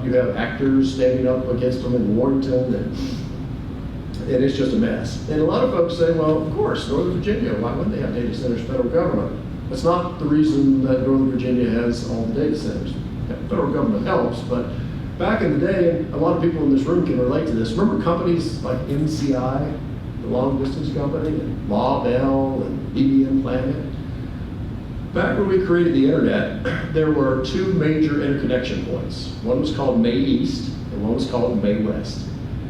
You have actors standing up against them in Warrington, and it's just a mess. And a lot of folks say, well, of course, Northern Virginia, why wouldn't they have data centers, federal government? That's not the reason that Northern Virginia has all the data centers. The federal government helps, but back in the day, a lot of people in this room can relate to this. Remember companies like MCI, the long distance company, and Ma Bell and BBM Planet? Back when we created the internet, there were two major interconnection points. One was called May East, and one was called May West.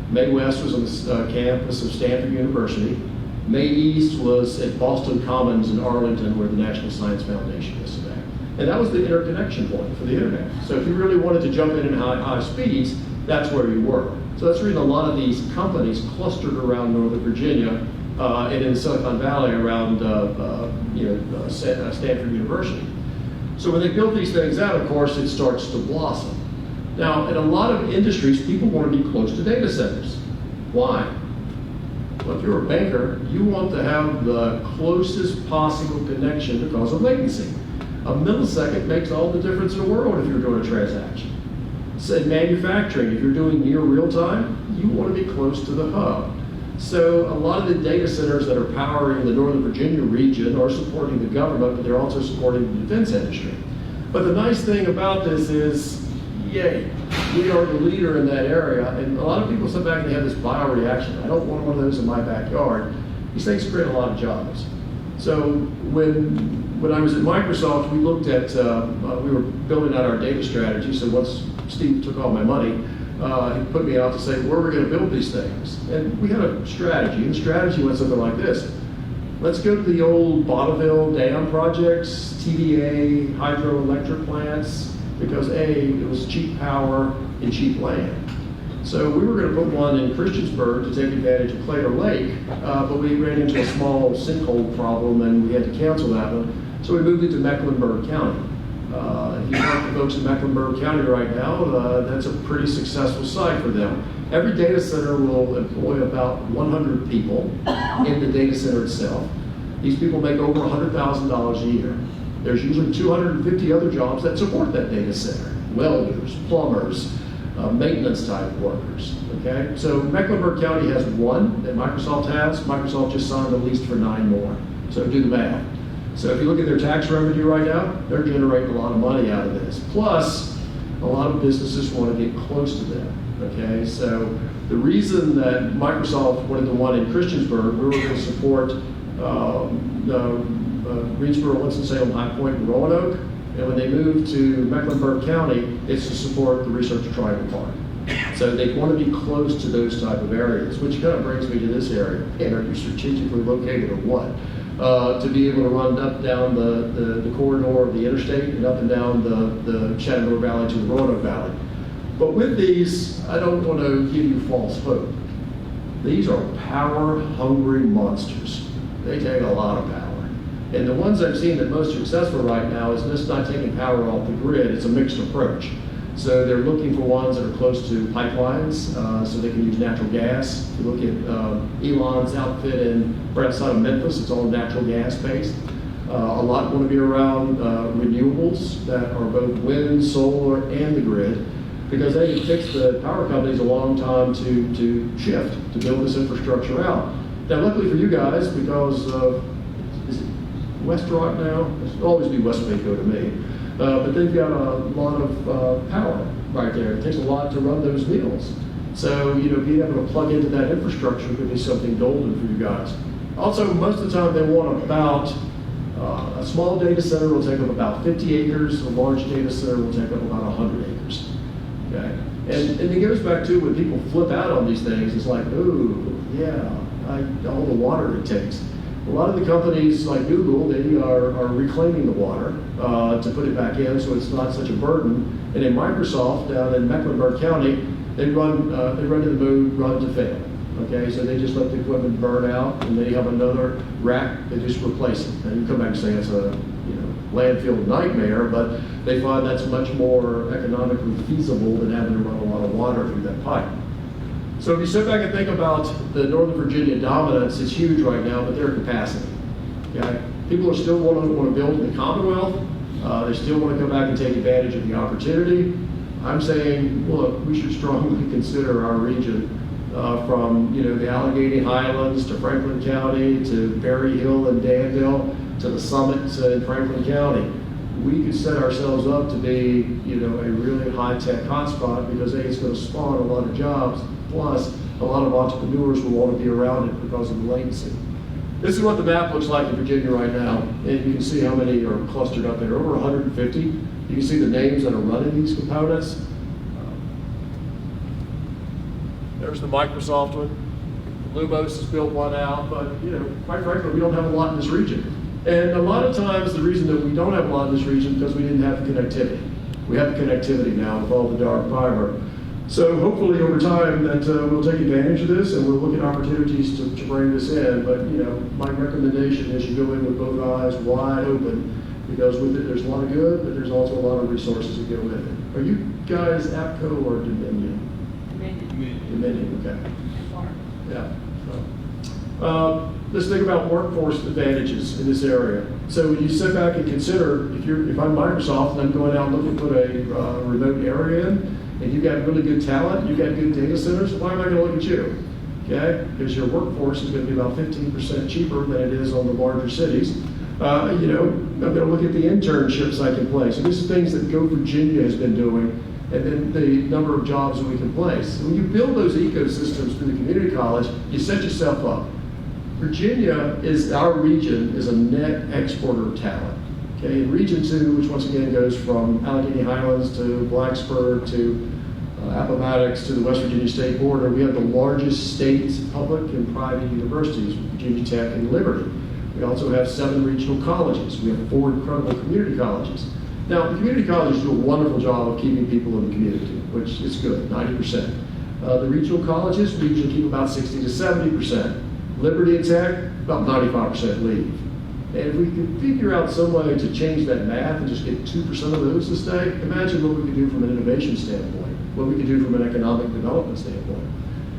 May West was on the campus of Stanford University. May East was at Boston Commons in Arlington, where the National Science Foundation is today. And that was the interconnection point for the internet. So if you really wanted to jump in high speeds, that's where you were. So that's the reason a lot of these companies clustered around Northern Virginia and in Silicon Valley around Stanford University. So when they build these things out, of course, it starts to blossom. Now, in a lot of industries, people want to be close to data centers. Why? Well, if you're a banker, you want to have the closest possible connection because of latency. A millisecond makes all the difference in the world if you're doing a transaction. Say manufacturing, if you're doing near real time, you want to be close to the hub. So a lot of the data centers that are powering the Northern Virginia region are supporting the government, but they're also supporting the defense industry. But the nice thing about this is, yay, we are the leader in that area. And a lot of people sit back and they have this bioreaction. I don't want one of those in my backyard. These things create a lot of jobs. So when I was at Microsoft, we looked at, we were building out our data strategy. So once Steve took all my money, he put me out to say where we're going to build these things. And we had a strategy, and the strategy went something like this. Let's go to the old Bonneville Dam projects, TVA, hydroelectric plants, because A, it was cheap power and cheap land. So we were going to put one in Christiansburg to take advantage of Claytor Lake, but we ran into a small sinkhole problem and we had to cancel that one. So we moved it to Mecklenburg County. If you talk to folks in Mecklenburg County right now, that's a pretty successful site for them. Every data center will employ about 100 people in the data center itself. These people make over $100,000 a year. There's usually 250 other jobs that support that data center. Welders, plumbers, maintenance type workers, okay? So Mecklenburg County has one that Microsoft has. Microsoft just signed a lease for 9 more. So do the math. So if you look at their tax revenue right now, they're generating a lot of money out of this. Plus, a lot of businesses want to get close to them, okay? So the reason that Microsoft wanted the one in Christiansburg, we were going to support Greensboro, Winston-Salem, High Point, and Roanoke. And when they moved to Mecklenburg County, it's to support the Research Triangle Park. So they want to be close to those type of areas, which kind of brings me to this area. And are you strategically located or what? To be able to run up down the corridor of the interstate and up and down the Shenandoah Valley to the Roanoke Valley. But with these, I don't want to give you false hope. These are power-hungry monsters. They take a lot of power. And the ones I've seen that most successful right now is just not taking power off the grid. It's a mixed approach. So they're looking for ones that are close to pipelines, so they can use natural gas. If you look at Elon's outfit right outside of Memphis, it's all natural gas based. A lot want to be around renewables that are both wind, solar, and the grid, because they fixed the power companies a long time to shift, to build this infrastructure out. Now, luckily for you guys, because is it West Rock now? It'll always be West Waco to me. But they've got a lot of power right there. It takes a lot to run those mills. So, being able to plug into that infrastructure could be something golden for you guys. Also, most of the time they want about, a small data center will take up about 50 acres, a large data center will take up about 100 acres. Okay? And it goes back to when people flip out on these things, it's like, ooh, yeah, all the water it takes. A lot of the companies like Google, they are reclaiming the water to put it back in so it's not such a burden. And in Microsoft down in Mecklenburg County, they run to the moon, run to fail. Okay, so they just let the equipment burn out, and they have another rack, they just replace it. And you come back and say it's a landfill nightmare, but they find that's much more economically feasible than having to run a lot of water through that pipe. So if you sit back and think about the Northern Virginia dominance, it's huge right now, but their capacity. Okay? People are still want to build in the Commonwealth. They still want to come back and take advantage of the opportunity. I'm saying, look, we should strongly consider our region from the Alleghany Highlands to Franklin County to Berry Hill and Danville to the summit in Franklin County. We could set ourselves up to be a really high-tech hotspot because it's going to spawn a lot of jobs. Plus, a lot of entrepreneurs will want to be around it because of the latency. This is what the map looks like in Virginia right now. And you can see how many are clustered up there, over 150. You can see the names that are running these components. There's the Microsoft one. Lumos has built one out, but quite frankly, we don't have a lot in this region. And a lot of times the reason that we don't have a lot in this region is because we didn't have the connectivity. We have the connectivity now with all the dark fiber. So hopefully over time that we'll take advantage of this and we'll look at opportunities to bring this in. But my recommendation is you go in with both eyes wide open, because with it there's a lot of good, but there's also a lot of resources that go with it. Are you guys APCO or Dominion? Dominion, okay. Yeah. So, let's think about workforce advantages in this area. So when you sit back and consider, if I'm Microsoft and I'm going out looking to put a remote area in, and you've got really good talent, you've got good data centers, why am I going to look at you? Okay? Because your workforce is going to be about 15% cheaper than it is on the larger cities. I'm going to look at the internships I can place. So this is things that Go Virginia has been doing, and then the number of jobs that we can place. When you build those ecosystems through the community college, you set yourself up. Virginia our region is a net exporter of talent. Okay, in Region 2, which once again goes from Alleghany Highlands to Blacksburg to Appomattox to the West Virginia State border, we have the largest state public and private universities, Virginia Tech and Liberty. We also have 7 regional colleges. We have 4 incredible community colleges. Now, the community colleges do a wonderful job of keeping people in the community, which is good, 90%. The regional colleges, we usually keep about 60 to 70%. Liberty and Tech, about 95% leave. And if we could figure out some way to change that math and just get 2% of those to stay, imagine what we could do from an innovation standpoint, what we could do from an economic development standpoint.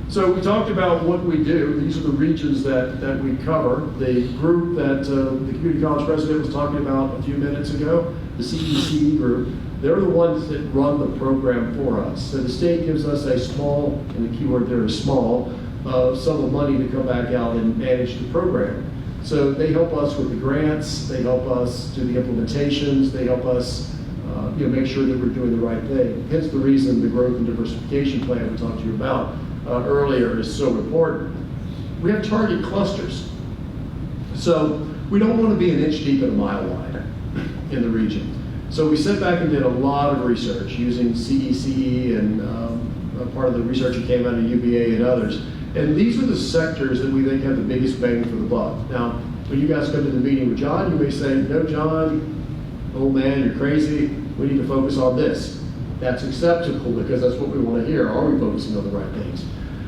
So we talked about what we do. These are the regions that we cover. The group that the community college president was talking about a few minutes ago, the CECE group, they're the ones that run the program for us. So the state gives us a small, and the key word there is small, sum of money to come back out and manage the program. So they help us with the grants, they help us do the implementations, they help us make sure that we're doing the right thing. Hence the reason the growth and diversification plan we talked to you about earlier is so important. We have target clusters. So we don't want to be an inch deep and a mile wide in the region. So we sat back and did a lot of research using CECE and part of the research that came out of UVA and others. And these are the sectors that we think have the biggest bang for the buck. Now, when you guys come to the meeting with John, you may say, no, John, old man, you're crazy. We need to focus on this. That's acceptable because that's what we want to hear. Are we focusing on the right things?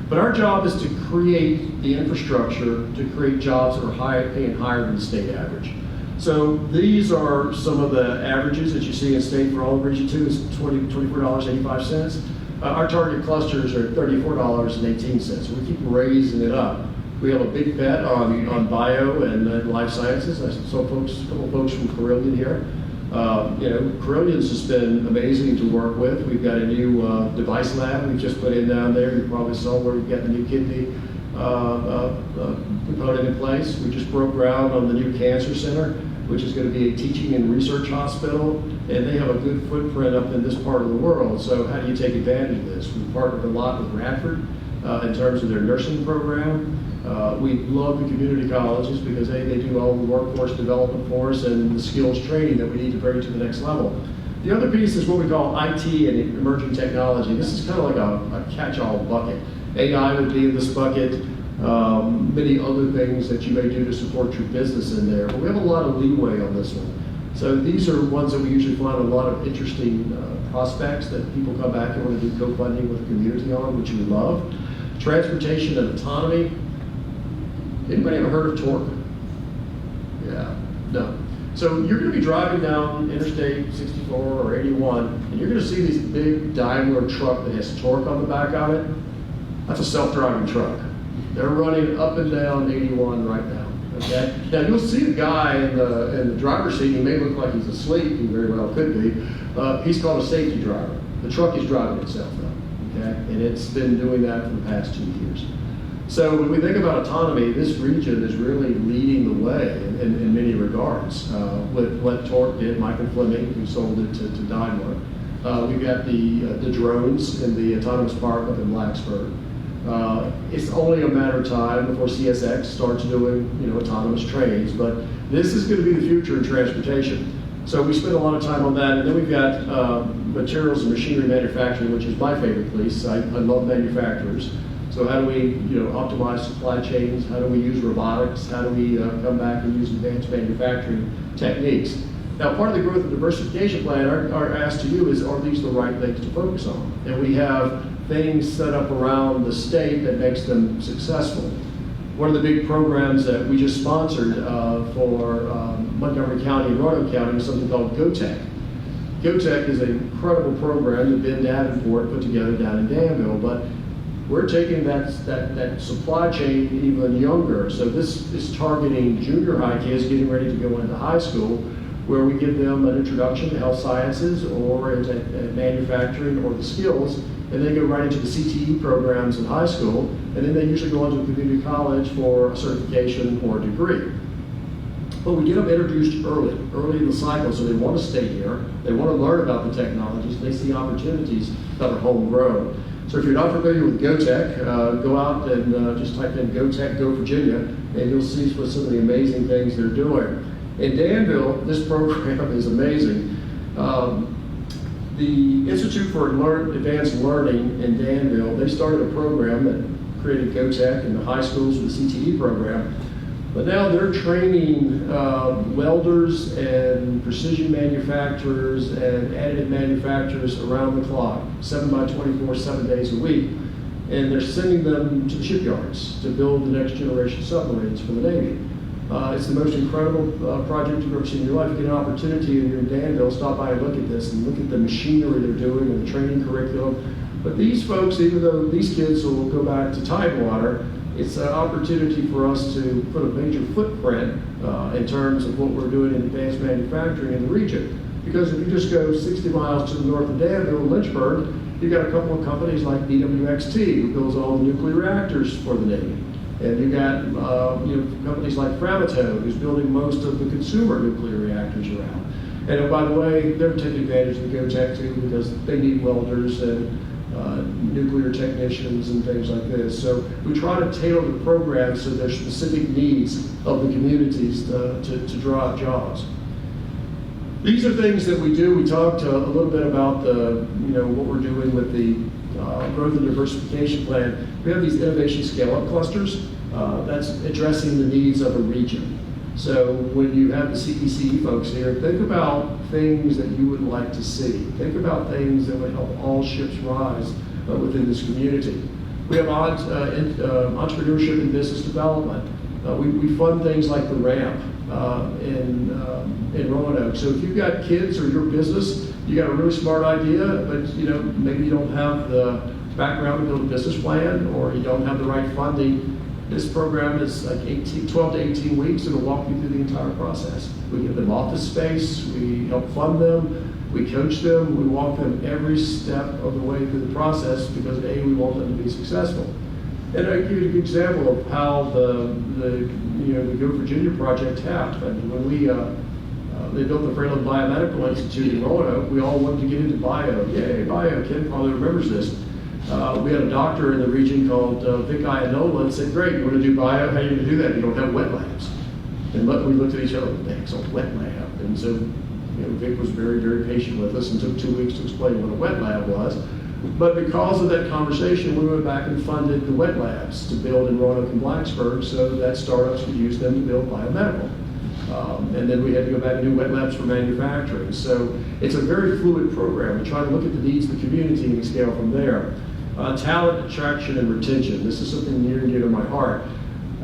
But our job is to create the infrastructure to create jobs that are paying higher than the state average. So these are some of the averages that you see in state for all of Region 2 is $24.85. Our target clusters are $34.18. So we keep raising it up. We have a big bet on bio and life sciences. I saw a couple folks from Carilion here. Carillion's has been amazing to work with. We've got a new device lab we've just put in down there. You probably saw where we've got the new kidney component in place. We just broke ground on the new cancer center, which is going to be a teaching and research hospital, and they have a good footprint up in this part of the world. So how do you take advantage of this? We've partnered a lot with Radford in terms of their nursing program. We love the community colleges because they do all the workforce development for us and the skills training that we need to bring to the next level. The other piece is what we call IT and emerging technology. This is kind of like a catch-all bucket. AI would be in this bucket, many other things that you may do to support your business in there. But we have a lot of leeway on this one. So these are ones that we usually find a lot of interesting prospects that people come back and want to do co-funding with the community on, which we love. Transportation and autonomy. Anybody ever heard of torque? Yeah, no. So you're going to be driving down Interstate 64 or 81, and you're going to see this big Daimler truck that has torque on the back of it. That's a self-driving truck. They're running up and down 81 right now. Okay. Now you'll see the guy in the driver's seat. He may look like he's asleep. He very well could be. He's called a safety driver. The truck is driving itself though. Okay, and it's been doing that for the past 2 years. So when we think about autonomy, this region is really leading the way in many regards. With what Torque did, Michael Fleming, who sold it to Daimler. We've got the drones in the autonomous park up in Blacksburg. It's only a matter of time before CSX starts doing autonomous trains, but this is going to be the future in transportation. So we spend a lot of time on that, and then we've got materials and machinery manufacturing, which is my favorite piece. I love manufacturers. So how do we optimize supply chains? How do we use robotics? How do we come back and use advanced manufacturing techniques? Now, part of the growth and diversification plan, our ask to you is, are these the right things to focus on? And we have things set up around the state that makes them successful. One of the big programs that we just sponsored for Montgomery County and Roanoke County is something called GoTech. GoTech is an incredible program that Ben Davenport put together down in Danville, but we're taking that supply chain even younger. So this is targeting junior high kids getting ready to go into high school, where we give them an introduction to health sciences or into manufacturing or the skills, and they go right into the CTE programs in high school, and then they usually go on to a community college for a certification or a degree. But we get them introduced early in the cycle, so they want to stay here, they want to learn about the technologies, they see opportunities that are homegrown. So if you're not familiar with GoTech, go out and just type in GoTech Go Virginia, and you'll see some of the amazing things they're doing. In Danville, this program is amazing. The Institute for Advanced Learning in Danville, they started a program that created GoTech in the high schools with the CTE program. But now they're training welders and precision manufacturers and additive manufacturers around the clock, 7 by 24, 7 days a week. And they're sending them to the shipyards to build the next generation submarines for the Navy. It's the most incredible project you've ever seen in your life. If you get an opportunity and you're in Danville, stop by and look at this and look at the machinery they're doing and the training curriculum. But these folks, even though these kids will go back to Tidewater, it's an opportunity for us to put a major footprint in terms of what we're doing in advanced manufacturing in the region. Because if you just go 60 miles to the north of Danville, Lynchburg, you've got a couple of companies like BWXT, who builds all the nuclear reactors for the Navy. And you've got companies like Framatome, who's building most of the consumer nuclear reactors around. And oh, by the way, they're taking advantage of the GoTech too, because they need welders and nuclear technicians and things like this. So we try to tailor the program so there's specific needs of the communities to draw out jobs. These are things that we do. We talked a little bit about what we're doing with the growth and diversification plan. We have these innovation scale-up clusters that's addressing the needs of a region. So when you have the CECE folks here, think about things that you would like to see. Think about things that would help all ships rise within this community. We have entrepreneurship and business development. We fund things like the ramp in Roanoke. So if you've got kids or your business, you got a really smart idea, but maybe you don't have the background to build a business plan, or you don't have the right funding. This program is like 12 to 18 weeks. It'll walk you through the entire process. We give them office space, we help fund them, we coach them, we walk them every step of the way through the process because we want them to be successful. And I'll give you an example of how the Go Virginia project happened. I mean, when they built the Fairland Biomedical Institute in Roanoke, we all wanted to get into bio. Yay, bio. Ken probably remembers this. We had a doctor in the region called Vic Ianola and said, great, you want to do bio? How are you going to do that? You don't have wet labs. And we looked at each other, thanks, a wet lab. And so Vic was very, very patient with us and took 2 weeks to explain what a wet lab was. But because of that conversation, we went back and funded the wet labs to build in Roanoke and Blacksburg so that startups could use them to build biomedical. And then we had to go back and do wet labs for manufacturing. So it's a very fluid program. We try to look at the needs of the community and we scale from there. Talent, attraction, and retention. This is something near and dear to my heart.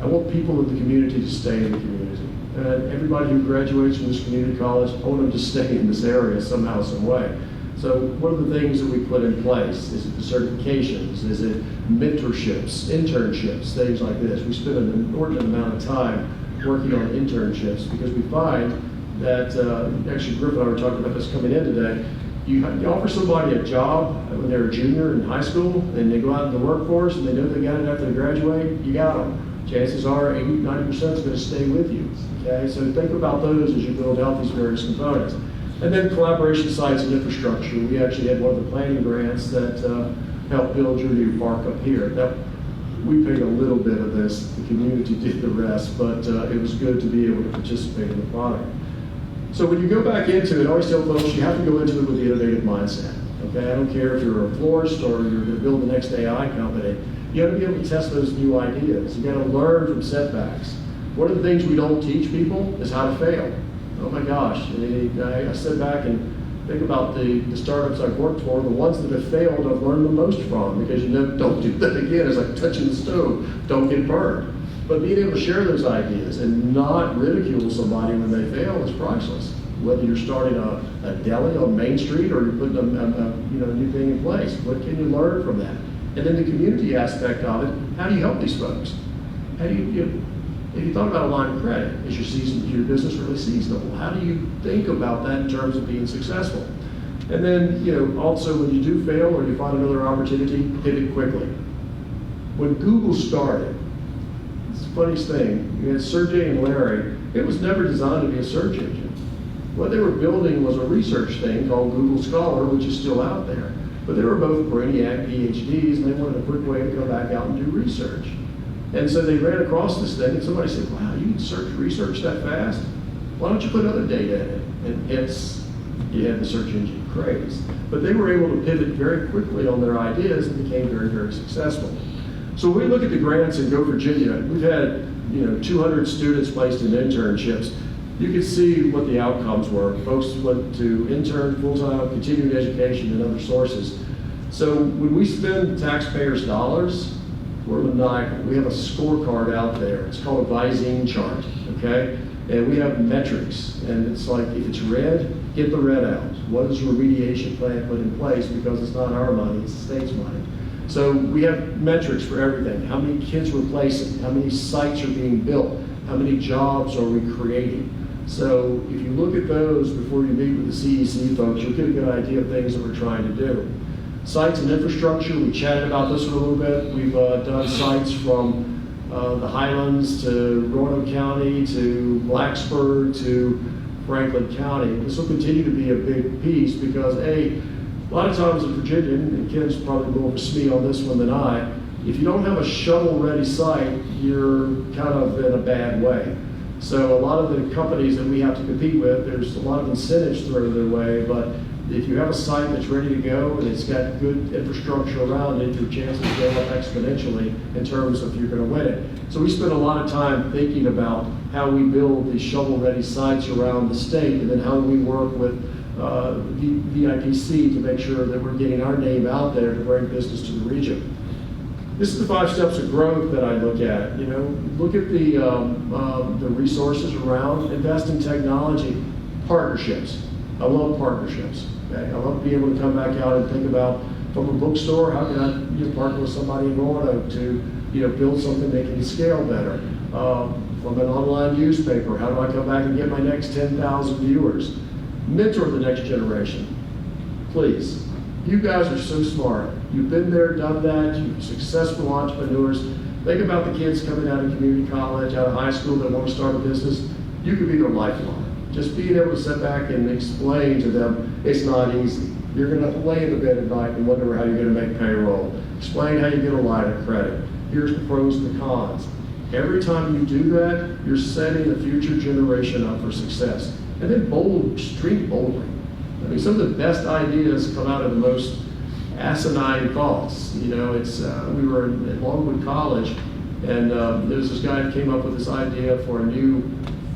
I want people in the community to stay in the community. And everybody who graduates from this community college, I want them to stay in this area somehow, some way. So what are the things that we put in place? Is it the certifications? Is it mentorships, internships, things like this? We spend an inordinate amount of time working on internships because we find that, actually Griff and I were talking about this coming in today, you offer somebody a job when they're a junior in high school and they go out into the workforce and they know they got it after they graduate, you got them. Chances are 80-90% is going to stay with you. Okay, so think about those as you build out these various components. And then collaboration sites and infrastructure. We actually had one of the planning grants that helped build your new park up here. Now, we paid a little bit of this, the community did the rest, but it was good to be able to participate in the product. So when you go back into it, I always tell folks you have to go into it with the innovative mindset. Okay, I don't care if you're a florist or you're going to build the next AI company. You got to be able to test those new ideas. You got to learn from setbacks. One of the things we don't teach people is how to fail. Oh my gosh, I sit back and think about the startups I've worked for, the ones that have failed I've learned the most from because don't do that again. It's like touching the stove, don't get burned. But being able to share those ideas and not ridicule somebody when they fail is priceless. Whether you're starting a deli on Main Street or you're putting a new thing in place, what can you learn from that? And then the community aspect of it, how do you help these folks? How do you if you thought about a line of credit, is your business really seasonable? How do you think about that in terms of being successful? And then, also when you do fail or you find another opportunity, pivot quickly. When Google started, it's the funniest thing, you had Sergey and Larry, it was never designed to be a search engine. What they were building was a research thing called Google Scholar, which is still out there. But they were both brainiac PhDs, and they wanted a quick way to go back out and do research. And so they ran across this thing, and somebody said, wow, you can research that fast? Why don't you put other data in it? And you had the search engine craze. But they were able to pivot very quickly on their ideas and became very, very successful. So when we look at the grants in Go Virginia, we've had 200 students placed in internships. You can see what the outcomes were. Folks went to intern, full-time, continuing education, and other sources. So when we spend taxpayers' dollars, we're maniacal. We have a scorecard out there. It's called a Visine chart, okay? And we have metrics. And it's like, if it's red, get the red out. What is your remediation plan put in place? Because it's not our money, it's the state's money. So we have metrics for everything. How many kids we're placing? How many sites are being built? How many jobs are we creating? So if you look at those before you meet with the CEC folks, you'll get a good idea of things that we're trying to do. Sites and infrastructure, we chatted about this for a little bit. We've done sites from the Highlands to Roanoke County to Blacksburg to Franklin County. This will continue to be a big piece because a lot of times in Virginia, and Ken's probably more of a SME on this one than I, if you don't have a shovel-ready site, you're kind of in a bad way. So a lot of the companies that we have to compete with, there's a lot of incentives thrown their way, but If you have a site that's ready to go and it's got good infrastructure around it, your chances go up exponentially in terms of you're going to win it. So we spend a lot of time thinking about how we build these shovel-ready sites around the state, and then how we work with VIPC to make sure that we're getting our name out there to bring business to the region. This is the 5 steps of growth that I look at. You know, look at the resources around, invest in technology, partnerships. I love partnerships. Okay? I love being able to come back out and think about, from a bookstore, how can I partner with somebody in Roanoke to build something that can scale better? From an online newspaper, how do I come back and get my next 10,000 viewers? Mentor the next generation, please. You guys are so smart. You've been there, done that. You're successful entrepreneurs. Think about the kids coming out of community college, out of high school that want to start a business. You could be their lifeline. Just being able to sit back and explain to them, it's not easy. You're going to lay in the bed at night and wonder how you're going to make payroll. Explain how you get a line of credit. Here's the pros and the cons. Every time you do that, you're setting the future generation up for success. And then dream boldly. I mean, some of the best ideas come out of the most asinine thoughts. You know, we were at Longwood College, and there was this guy that came up with this idea for a new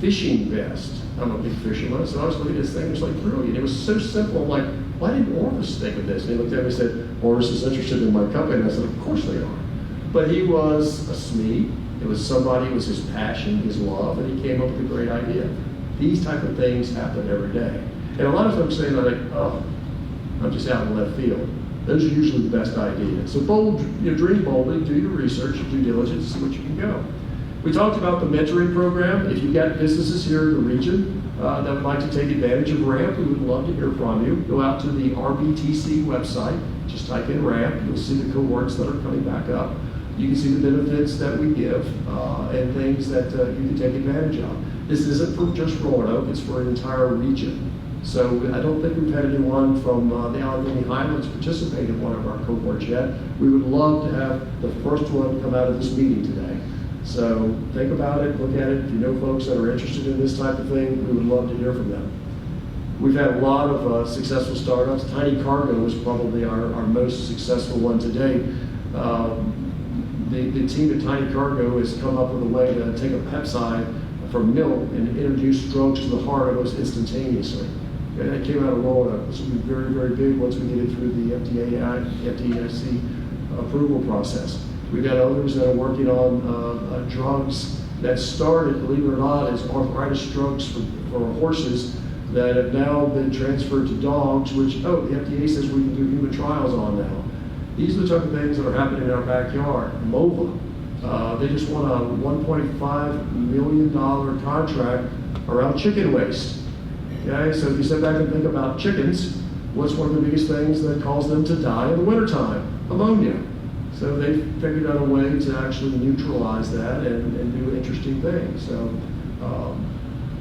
fishing vest. I'm a big fisherman, so I was looking at this thing, it was like brilliant. It was so simple. I'm like, why didn't Orvis think of this? And he looked at me and said, Orvis is interested in my company. And I said, of course they are. But he was a SME. It was his passion, his love, and he came up with a great idea. These type of things happen every day. And a lot of folks say, like, oh, I'm just out in left field. Those are usually the best ideas. So dream boldly, do your research, due diligence, see what you can go. We talked about the mentoring program. If you've got businesses here in the region that would like to take advantage of RAMP, we would love to hear from you. Go out to the RBTC website, just type in RAMP, you'll see the cohorts that are coming back up. You can see the benefits that we give and things that you can take advantage of. This isn't for just Roanoke, it's for an entire region. So I don't think we've had anyone from the Alleghany Highlands participate in one of our cohorts yet. We would love to have the first one come out of this meeting today. So think about it, look at it. If you know folks that are interested in this type of thing, we would love to hear from them. We've had a lot of successful startups. Tiny Cargo was probably our most successful one to date. The team at Tiny Cargo has come up with a way to take a peptide from milk and introduce drugs to the heart almost instantaneously. And that came out of Roanoke. This will be very, very big once we get it through the FDAC approval process. We've got others that are working on drugs that started, believe it or not, as arthritis drugs for horses that have now been transferred to dogs, which, the FDA says we can do human trials on now. These are the type of things that are happening in our backyard. MOVA, they just won a $1.5 million contract around chicken waste. Okay, so if you sit back and think about chickens, what's one of the biggest things that cause them to die in the wintertime? Ammonia. So they figured out a way to actually neutralize that and do interesting things. So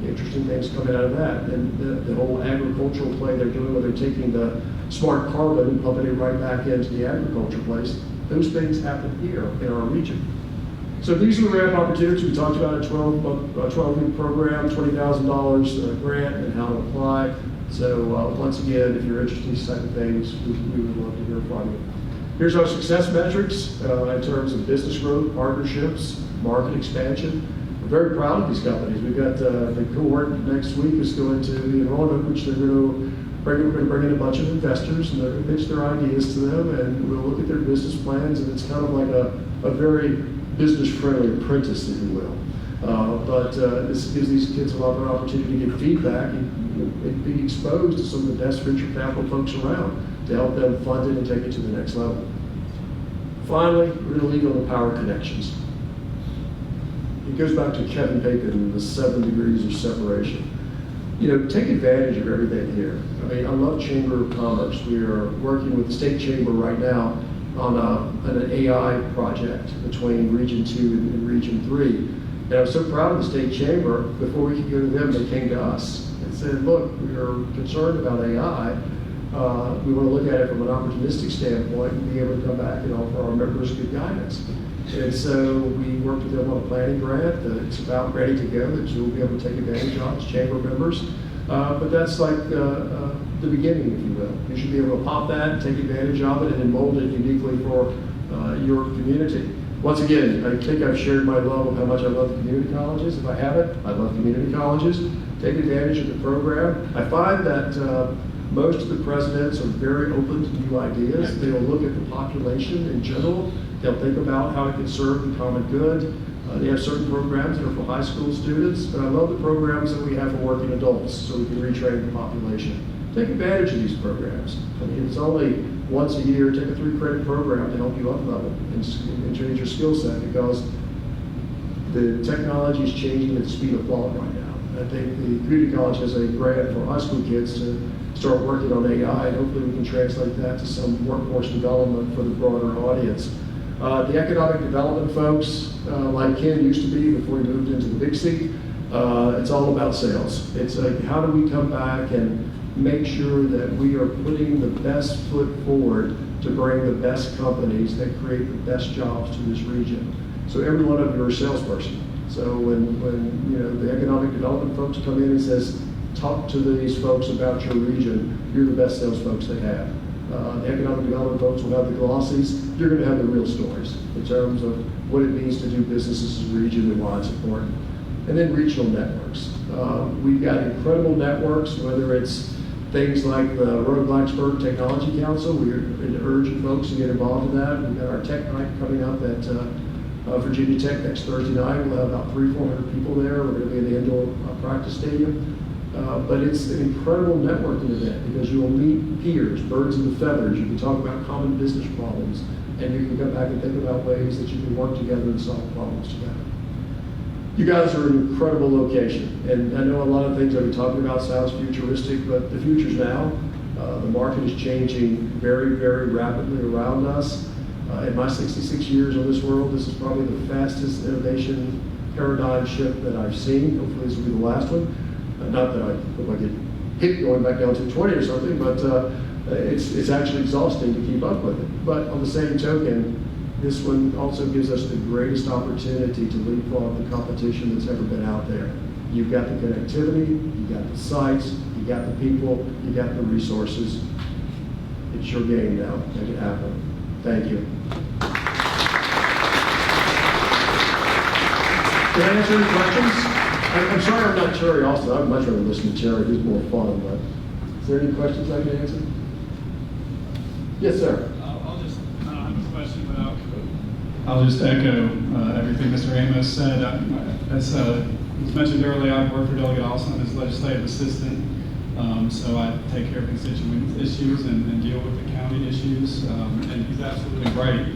interesting things coming out of that. And the whole agricultural play they're doing where they're taking the smart carbon and pumping it right back into the agriculture place, those things happen here in our region. So these are the RAMP opportunities. We talked about a 12-week program, $20,000 grant, and how to apply. So once again, if you're interested in these type of things, we would love to hear from you. Here's our success metrics in terms of business growth, partnerships, market expansion. We're very proud of these companies. We've got the cohort next week is going to be in Roanoke, which we're going to bring in a bunch of investors, and they're going to pitch their ideas to them, and we'll look at their business plans, and it's kind of like a very business-friendly apprentice, if you will. But this gives these kids a lot of an opportunity to get feedback and be exposed to some of the best venture capital folks around to help them fund it and take it to the next level. Finally, we're going to lead on the power connections. It goes back to Kevin Bacon and the 7 degrees of separation. Take advantage of everything here. I mean, I love Chamber of Commerce. We are working with the State Chamber right now on an AI project between Region 2 and Region 3. And I was so proud of the State Chamber. Before we could go to them, they came to us and said, look, we are concerned about AI. We want to look at it from an opportunistic standpoint and be able to come back and offer our members good guidance. And so we worked with them on a planning grant that it's about ready to go, that you'll be able to take advantage of as chamber members. But that's like the beginning, if you will. You should be able to pop that, take advantage of it, and then mold it uniquely for your community. Once again, I think I've shared my love of how much I love community colleges. If I haven't, I love community colleges. Take advantage of the program. I find that most of the presidents are very open to new ideas. They'll look at the population in general. They'll think about how it can serve the common good. They have certain programs that are for high school students, but I love the programs that we have for working adults so we can retrain the population. Take advantage of these programs. I mean, it's only once a year. Take a 3-credit program to help you up level and change your skill set, because the technology is changing at the speed of thought right now. I think the community college has a grant for high school kids to start working on AI, and hopefully we can translate that to some workforce development for the broader audience. The economic development folks, like Ken used to be before he moved into the big seat, it's all about sales. It's like, how do we come back and make sure that we are putting the best foot forward to bring the best companies that create the best jobs to this region. So every one of you are a salesperson. So when you know the economic development folks come in and says, talk to these folks about your region, you're the best sales folks they have. The economic development folks will have the glossies. You're going to have the real stories in terms of what it means to do business as a region and why it's important. And then regional networks. We've got incredible networks, whether it's things like the Road Blacksburg Technology Council. We're urging folks to get involved in that. We've got our tech night coming up at Virginia Tech next Thursday night. We'll have about 300-400 people there. We're going to be in the indoor practice stadium. But it's an incredible networking event because you'll meet peers, birds of the feathers. You can talk about common business problems, and you can come back and think about ways that you can work together and solve problems together. You guys are an incredible location, and I know a lot of things I've been talking about sounds futuristic, but the future's now. The market is changing very, very rapidly around us. In my 66 years on this world, this is probably the fastest innovation paradigm shift that I've seen. Hopefully this will be the last one. Not that I hope I get hit going back down to 20 or something, but it's actually exhausting to keep up with it. But on the same token, this one also gives us the greatest opportunity to leapfrog the competition that's ever been out there. You've got the connectivity, you've got the sites, you've got the people, you've got the resources. It's your game now. Make it happen. Thank you. Can I answer any questions? I'm sorry I'm not Terry Austin. I'd much rather listen to Terry. He's more fun. But is there any questions I can answer? Yes, sir. I don't have a question, but I'll just echo everything Mr. Amos said. As was mentioned earlier, I've worked for Delegate Austin as legislative assistant, so I take care of constituent issues and deal with the county issues. And he's absolutely right.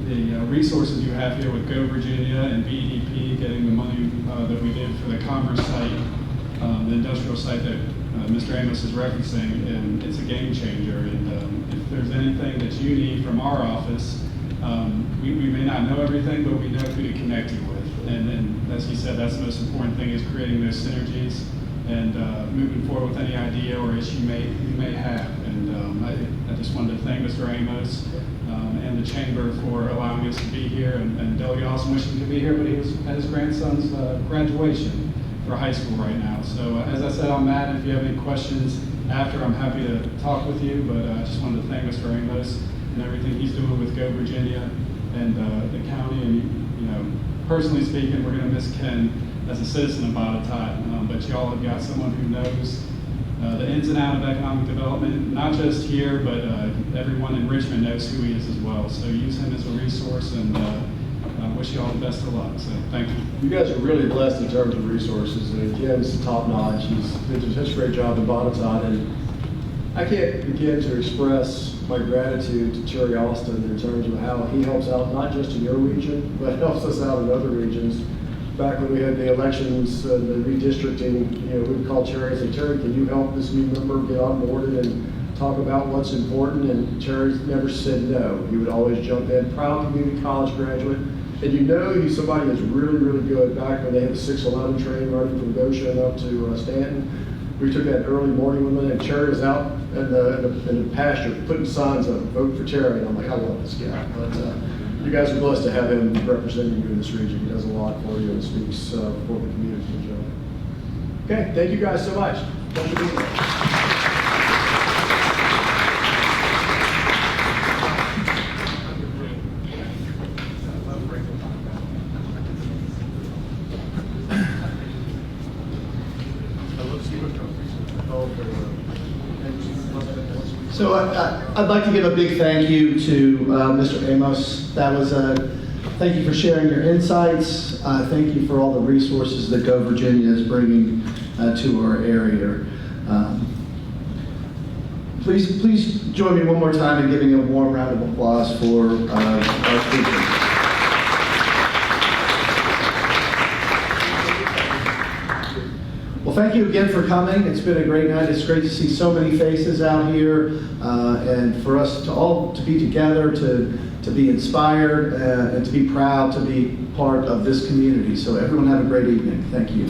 The resources you have here with Go Virginia and BEDP, getting the money that we did for the commerce site, the industrial site that Mr. Amos is referencing, and it's a game changer. And if there's anything that you need from our office, we may not know everything, but we know who to connect you with. And as he said, that's the most important thing, is creating those synergies and moving forward with any idea or issue you may have. And I just wanted to thank Mr. Amos and the Chamber for allowing us to be here, and Delegate Austin wishing to be here, but he was at his grandson's graduation for high school right now. So as I said, I'm Matt. If you have any questions after, I'm happy to talk with you, but I just wanted to thank Mr. Amos and everything he's doing with Go Virginia and the county. And, you know, personally speaking, we're going to miss Ken as a citizen of Botetourt, but y'all have got someone who knows the ins and outs of economic development, not just here, but everyone in Richmond knows who he is as well. So use him as a resource, and wish you all the best of luck. So thank you. You guys are really blessed in terms of resources, and Ken's top notch. He's did such a great job in Botetourt, and I can't begin to express my gratitude to Terry Austin in terms of how he helps out not just in your region, but helps us out in other regions. Back when we had the elections, the redistricting, you know, we'd call Terry and say, Terry, can you help this new member get onboarded and talk about what's important? And Terry never said no. He would always jump in. Proud community college graduate. And you know he's somebody that's really, really good. Back when they had the 611 train running from Goshen up to Stanton, we took that early morning with them, and Terry was out in the pasture putting signs up, vote for Terry. And I'm like, I love this guy. But you guys are blessed to have him representing you in this region. He does a lot for you and speaks for the community in general. Okay, thank you guys so much. Pleasure being here. So I'd like to give a big thank you to Mr. Amos. That was thank you for sharing your insights. Thank you for all the resources that Go Virginia is bringing to our area. Please join me one more time in giving a warm round of applause for our speakers. Well, thank you again for coming. It's been a great night. It's great to see so many faces out here, and for us to all to be together, to be inspired, and to be proud to be part of this community. So everyone have a great evening. Thank you.